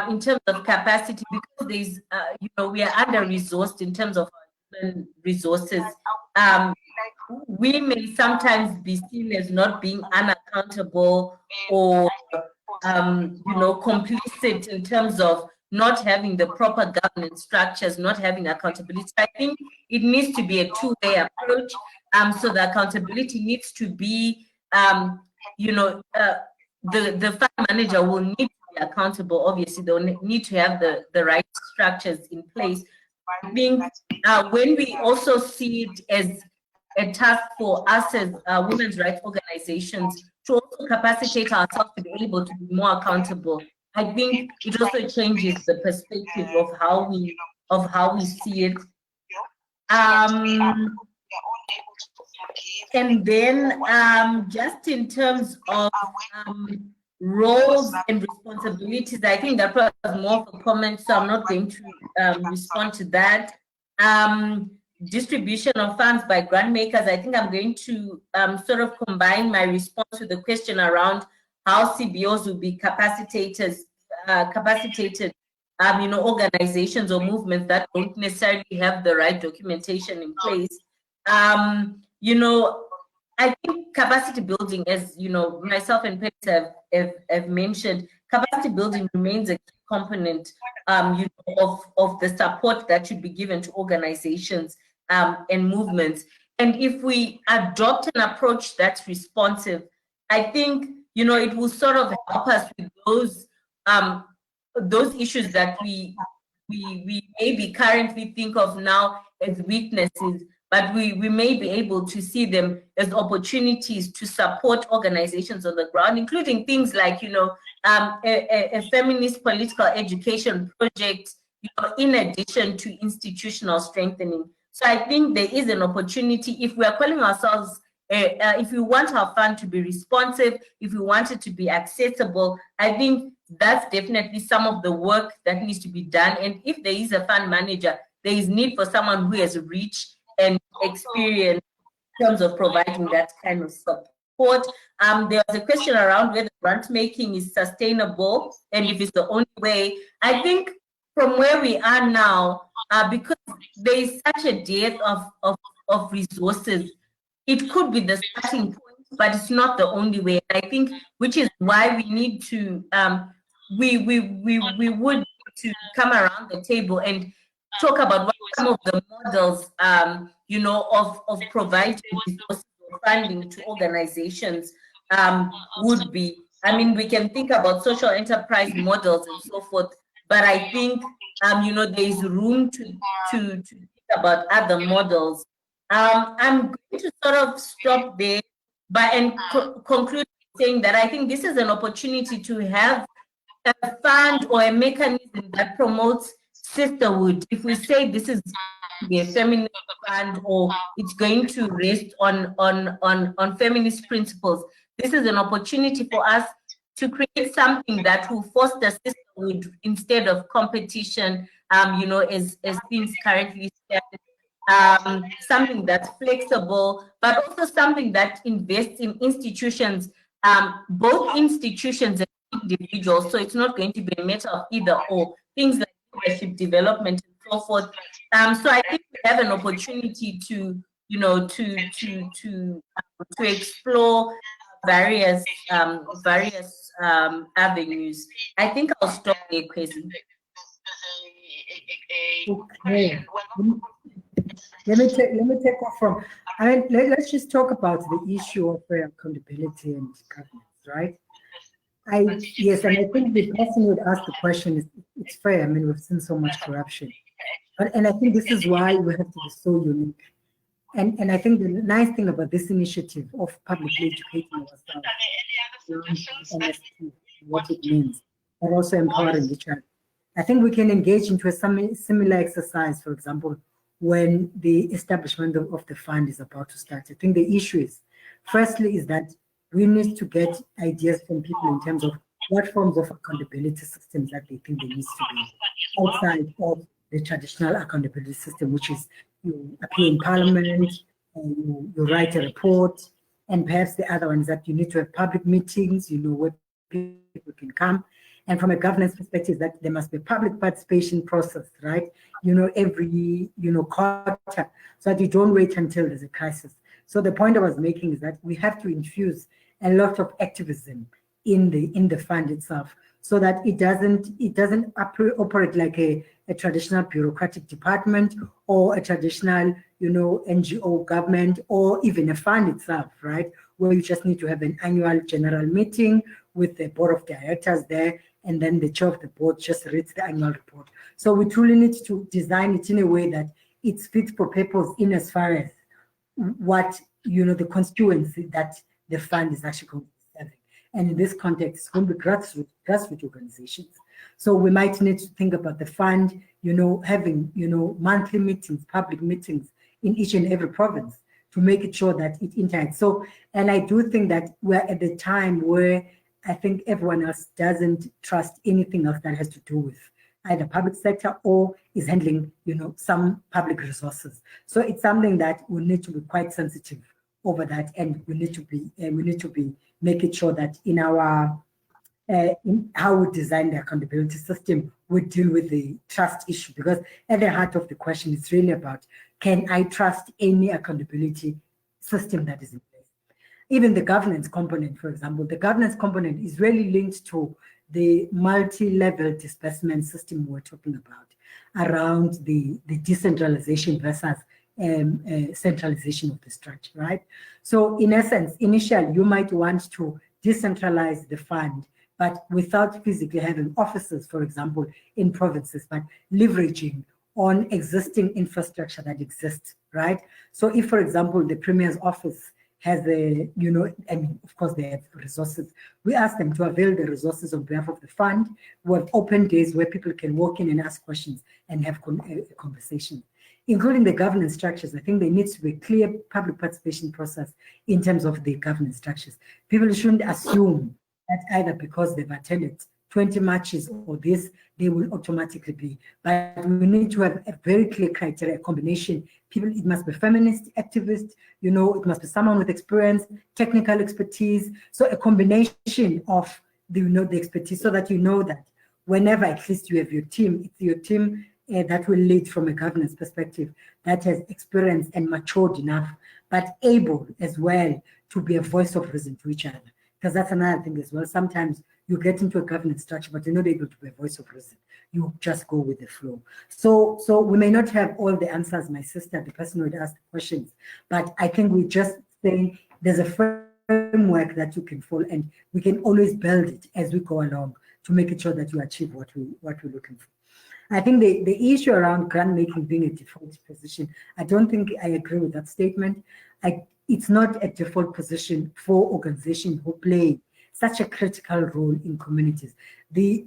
in terms of capacity, because there's, you know, we are under-resourced in terms of human resources, we may sometimes be seen as not being unaccountable or, you know, complicit in terms of not having the proper governance structures, not having accountability. I think it needs to be a two-way approach. So the accountability needs to be, you know, the fund manager will need to be accountable. Obviously, they'll need to have the right structures in place. I think when we also see it as a task for us as women's rights organizations to also capacitate ourselves to be able to be more accountable, I think it also changes the perspective of how we see it. And then just in terms of roles and responsibilities, I think that was more of a comment, so I'm not going to respond to that. Distribution of funds by grant makers, I think I'm going to sort of combine my response to the question around how CBOs will be capacitated, you know, organizations or movements that don't necessarily have the right documentation in place. You know, I think capacity building, as you know, myself and Phelisa have mentioned, capacity building remains a key component, you know, of the support that should be given to organizations and movements. And if we adopt an approach that's responsive, I think, you know, it will sort of help us with those issues that we maybe currently think of now as weaknesses, but we may be able to see them as opportunities to support organizations on the ground, including things like, you know, a feminist political education project, you know, in addition to institutional strengthening. So I think there is an opportunity if we are calling ourselves, if we want our fund to be responsive, if we want it to be accessible, I think that's definitely some of the work that needs to be done. And if there is a fund manager, there is need for someone who has reach and experience in terms of providing that kind of support. There was a question around whether grant making is sustainable and if it's the only way. I think from where we are now, because there is such a dearth of resources, it could be the starting point, but it's not the only way. I think, which is why we need to, we would need to come around the table and talk about what some of the models, you know, of providing resources or funding to organizations would be. I mean, we can think about social enterprise models and so forth, but I think, you know, there is room to think about other models. I'm going to sort of stop there, and conclude saying that I think this is an opportunity to have a fund or a mechanism that promotes sisterhood. If we say this is a feminist fund or it's going to rest on feminist principles, this is an opportunity for us to create something that will foster sisterhood instead of competition, you know, as things currently stand. Something that's flexible, but also something that invests in institutions, both institutions and individuals. So it's not going to be a matter of either or, things like leadership development and so forth. So I think we have an opportunity to, you know, to explore various avenues. I think I'll stop there, Kwesi. Okay. Let me take off from. I mean, let's just talk about the issue of accountability and governance, right? Yes, and I think the person who asked the question it's fair. I mean, we've seen so much corruption, and I think this is why we have to be so unique. And I think the nice thing about this initiative of publicly educating ourselves what it means, but also empowering each other. I think we can engage into a similar exercise, for example, when the establishment of the fund is about to start. I think the issue is, firstly, is that we need to get ideas from people in terms of what forms of accountability systems that they think there needs to be outside of the traditional accountability system, which is you appear in parliament, you write a report, and perhaps the other one is that you need to have public meetings, where people can come. And from a governance perspective, that there must be a public participation process, right? Every, quarter, so that you don't wait until there's a crisis. So the point I was making is that we have to infuse a lot of activism in the fund itself, so that it doesn't operate like a traditional bureaucratic department or a traditional, NGO government, or even a fund itself, right? Where you just need to have an annual general meeting with the board of directors there, and then the chair of the board just reads the annual report. So we truly need to design it in a way that it's fit for purpose in as far as what, the constituency that the fund is actually going to be serving. And in this context, it's going to be grassroots organizations. So we might need to think about the fund, having, monthly meetings, public meetings in each and every province to make it sure that it interacts. So, and I do think that we're at the time where I think everyone else doesn't trust anything else that has to do with either public sector or is handling, some public resources. So it's something that we need to be quite sensitive over that, and we need to be making sure that in our in how we design the accountability system, we deal with the trust issue, because at the heart of the question is really about, can I trust any accountability system that is in place? Even the governance component, for example, the governance component is really linked to the multi-level disbursement system we're talking about, around the decentralization versus centralization of the structure, right? So in essence, initially, you might want to decentralize the fund, but without physically having offices, for example, in provinces, but leveraging on existing infrastructure that exists, right? So if, for example, the Premier's office has of course they have resources, we ask them to avail the resources on behalf of the fund. We have open days where people can walk in and ask questions and have a conversation. Including the governance structures, I think there needs to be a clear public participation process in terms of the governance structures. People shouldn't assume that either because they've attended 20 matches or this, they will automatically be. But we need to have a very clear criteria, a combination. People, it must be feminist, activist, it must be someone with experience, technical expertise. So a combination of the expertise, so that that whenever at least you have your team, it's your team that will lead from a governance perspective, that has experience and matured enough, but able as well to be a voice of reason to each other. Because that's another thing as well. Sometimes you get into a governance structure, but you're not able to be a voice of reason. You just go with the flow. So we may not have all the answers, my sister, the person who would ask the questions, but I think we just saying there's a framework that you can follow, and we can always build it as we go along to make it sure that you achieve what we're looking for. I think the issue around grant making being a default position, I don't think I agree with that statement. It's not a default position for organizations who play such a critical role in communities. The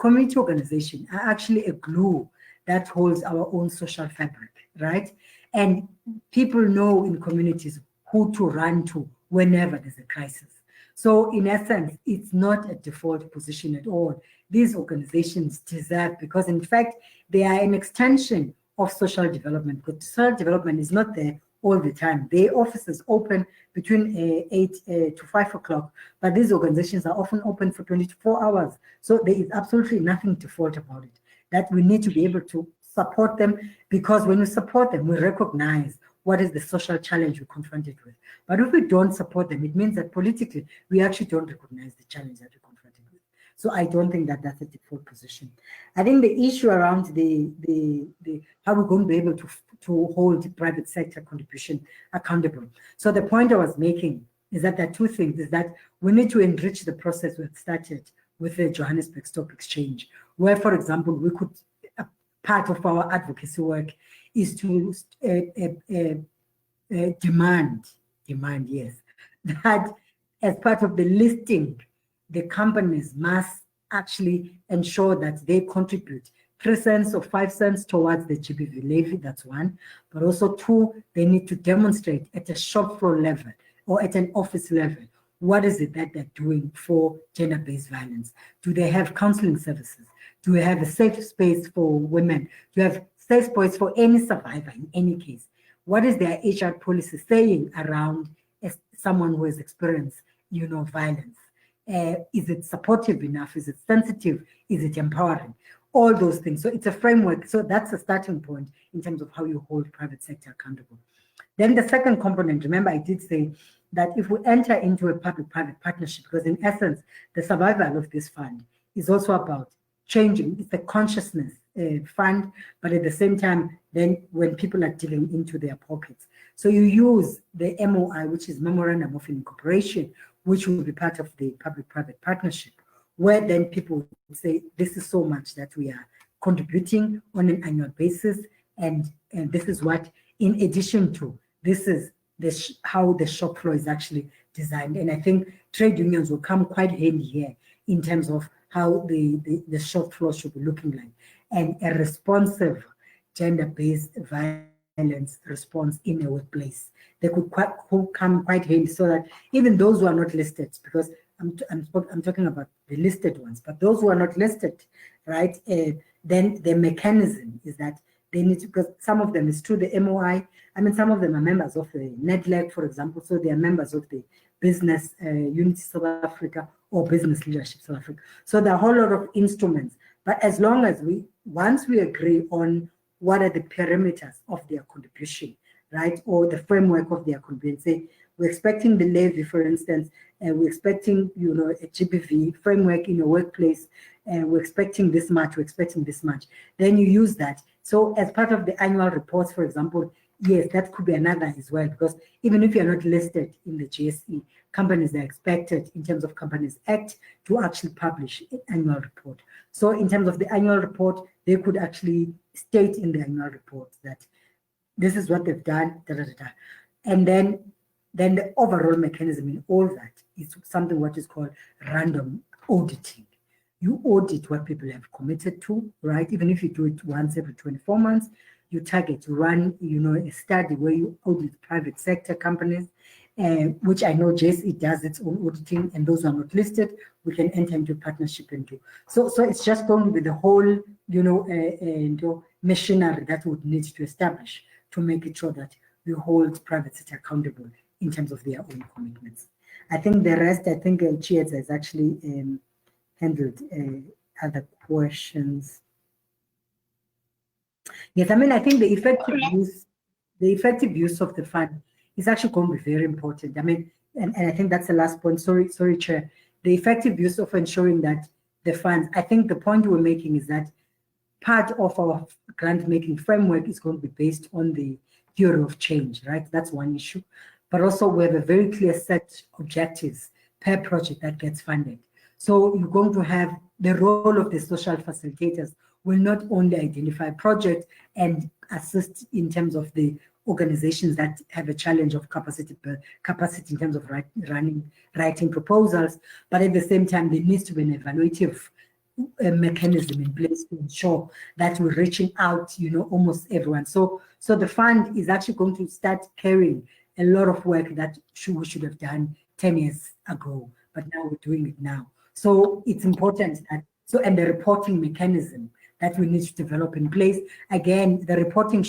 community organizations are actually a glue that holds our own social fabric, right? And people know in communities who to run to whenever there's a crisis. So in essence, it's not a default position at all. These organizations deserve, because in fact, they are an extension of social development, because social development is not there all the time. Their offices open between 8 to 5 o'clock, but these organizations are often open for 24 hours. So there is absolutely nothing default about it. That we need to be able to support them, because when we support them, we recognize what is the social challenge we're confronted with. But if we don't support them, it means that politically, we actually don't recognize the challenge that we're confronted with. So I don't think that that's a default position. I think the issue around the how we're going to be able to hold private sector contribution accountable. So the point I was making is that there are two things, is that we need to enrich the process we've started with the Johannesburg Stock Exchange, where, for example, we could, part of our advocacy work is to demand, yes, that as part of the listing the companies must actually ensure that they contribute 3 cents or 5 cents towards the GBV levy, that's one. But also two, they need to demonstrate at a shop floor level or at an office level, what is it that they're doing for gender-based violence? Do they have counseling services? Do we have a safe space for women? Do you have safe space for any survivor in any case? What is their HR policy saying around someone who has experienced, violence? Is it supportive enough? Is it sensitive? Is it empowering? All those things. So it's a framework. So that's a starting point in terms of how you hold private sector accountable. Then the second component, remember I did say that if we enter into a public-private partnership, because in essence, the survival of this fund is also about changing. It's a consciousness fund, but at the same time, then when people are digging into their pockets. So you use the MOI, which is Memorandum of Incorporation, which will be part of the public-private partnership, where then people would say, this is so much that we are contributing on an annual basis, and this is what, in addition to, this is how the shop floor is actually designed. And I think trade unions will come quite handy here in terms of how the shop floor should be looking like, and a responsive gender-based violence response in a workplace. They could come quite handy, so that even those who are not listed, because I'm talking about the listed ones, but those who are not listed, right? Then the mechanism is that they need to, because some of them is through the MOI. I mean, some of them are members of the NEDLEC, for example, so they are members of the Business Unity South Africa or Business Leadership South Africa. So there are a whole lot of instruments, but as long as once we agree on what are the parameters of their contribution, right, or the framework of their contribution, say we're expecting the levy, for instance, and we're expecting, a GBV framework in a workplace, and we're expecting this much, then you use that. So as part of the annual reports, for example, yes, that could be another as well, because even if you're not listed in the GSE, companies are expected, in terms of Companies Act, to actually publish an annual report. So in terms of the annual report, they could actually state in the annual report that this is what they've done, and then the overall mechanism in all that is something what is called random auditing. You audit what people have committed to, right? Even if you do it once every 24 months, you target to run, a study where you audit private sector companies, which I know JSE does its own auditing, and those who are not listed, we can enter into partnership and do. So it's just going to be the whole, machinery that would need to establish to make it sure that we hold private sector accountable in terms of their own commitments. I think the rest, Chiedza has actually handled other questions. Yes, I think the effective use of the fund is actually going to be very important. And I think that's the last point. Sorry, Chair. The effective use of ensuring that the funds, I think the point we're making is that part of our grant-making framework is going to be based on the theory of change, right? That's one issue. But also we have a very clear set objectives per project that gets funded. So you're going to have the role of the social facilitators will not only identify projects and assist in terms of the organizations that have a challenge of capacity in terms of writing proposals, but at the same time, there needs to be an evaluative mechanism in place to ensure that we're reaching out, almost everyone. So the fund is actually going to start carrying a lot of work that we should have done 10 years ago, but now we're doing it now. So it's important that, and the reporting mechanism that we need to develop in place. Again, the reporting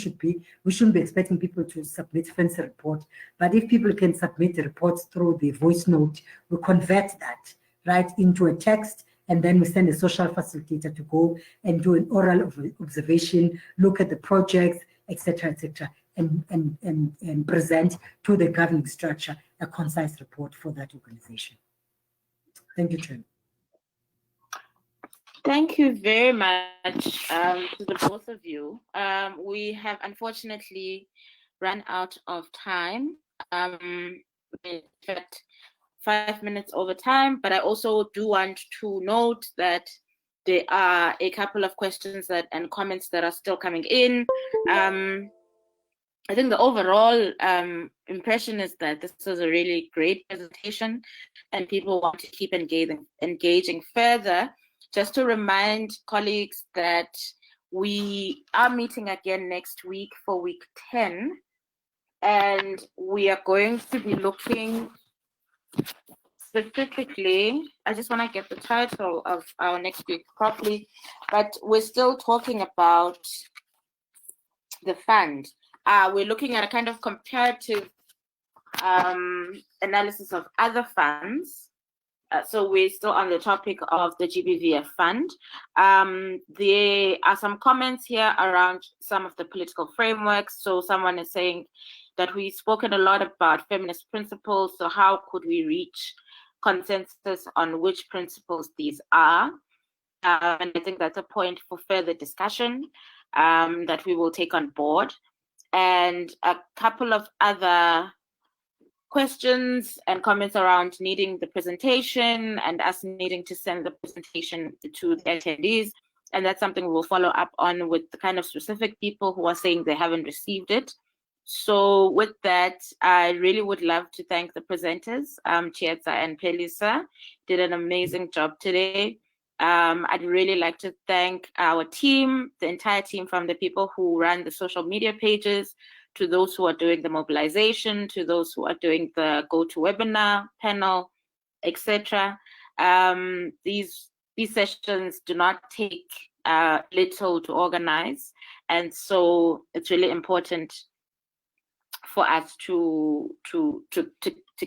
we shouldn't be expecting people to submit fancy report, but if people can submit the reports through the voice note, we convert that right into a text, and then we send a social facilitator to go and do an oral observation, look at the projects, etc., and present to the governing structure a concise report for that organization. Thank you, Chair. Thank you very much to the both of you. We have unfortunately run out of time. In fact, 5 minutes over time, but I also do want to note that there are a couple of questions and comments that are still coming in. I think the overall impression is that this was a really great presentation and people want to keep engaging further. Just to remind colleagues that we are meeting again next week for week 10, and we are going to be looking specifically, I just want to get the title of our next week properly, but we're still talking about the fund. We're looking at a kind of comparative analysis of other funds. So we're still on the topic of the GBV Fund. There are some comments here around some of the political frameworks. So someone is saying that we've spoken a lot about feminist principles. So how could we reach consensus on which principles these are? And I think that's a point for further discussion that we will take on board. And a couple of other questions and comments around needing the presentation and us needing to send the presentation to the attendees. And that's something we'll follow up on with the kind of specific people who are saying they haven't received it. So with that, I really would love to thank the presenters, Chiedza and Phelisa, did an amazing job today. I'd really like to thank our team, the entire team, from the people who run the social media pages, to those who are doing the mobilization, to those who are doing the GoToWebinar panel, etc. These sessions do not take little to organize, and so it's really important for us to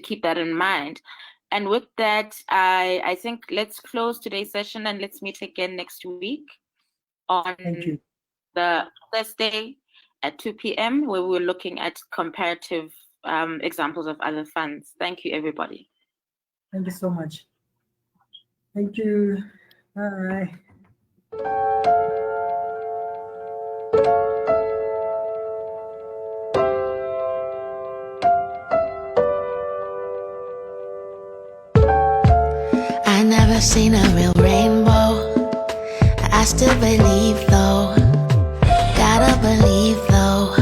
keep that in mind. And with that, I think let's close today's session and let's meet again next week on the Thursday at 2 p.m. where we're looking at comparative examples of other funds. Thank you, everybody. Thank you so much. Thank you. Bye. I never seen a real rainbow. I still believe though. Gotta believe though.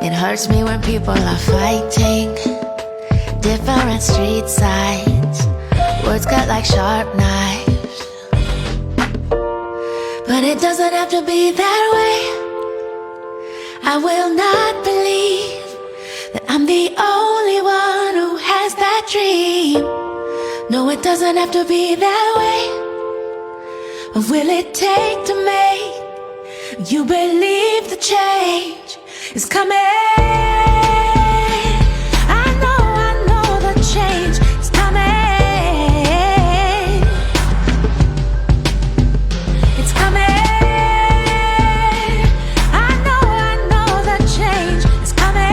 It hurts me when people are fighting. Different street sides. Words cut like sharp knives. But it doesn't have to be that way. I will not believe that I'm the only one who has that dream. No, it doesn't have to be that way. What will it take to make you believe the change is coming? I know the change is coming. It's coming. I know the change is coming.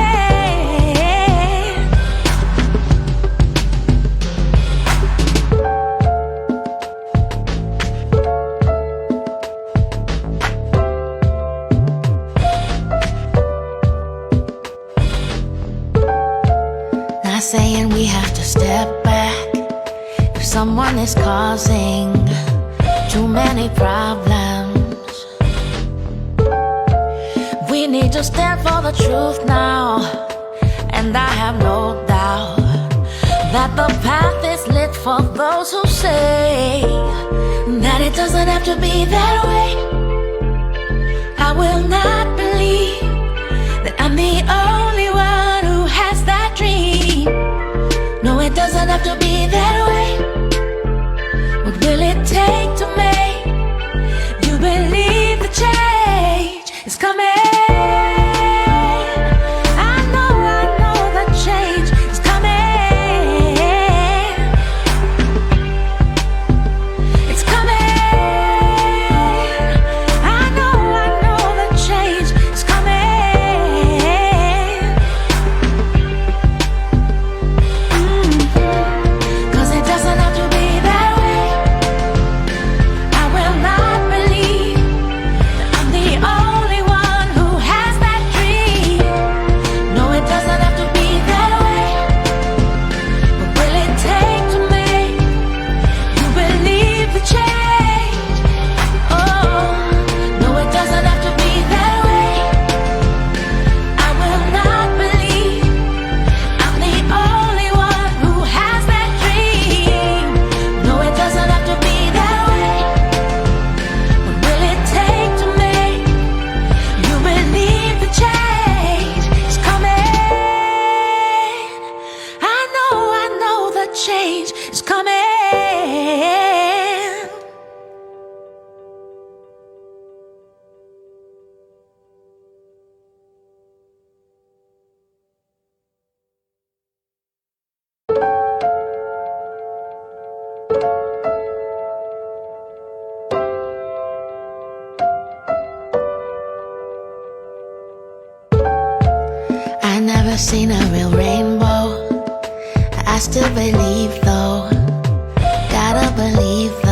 Not saying we have to step back if someone is causing too many problems. We need to stand for the truth now, and I have no doubt that the path is lit for those who say that it doesn't have to be that way. I will not believe that I'm the only one who has that dream. No, it doesn't have to be that way. What will it take to make you believe the change is coming? I know the change is coming. It's coming. I know the change is coming. Cause it doesn't have to be that way. change is coming. I never seen a real rainbow. I still believe though. Gotta believe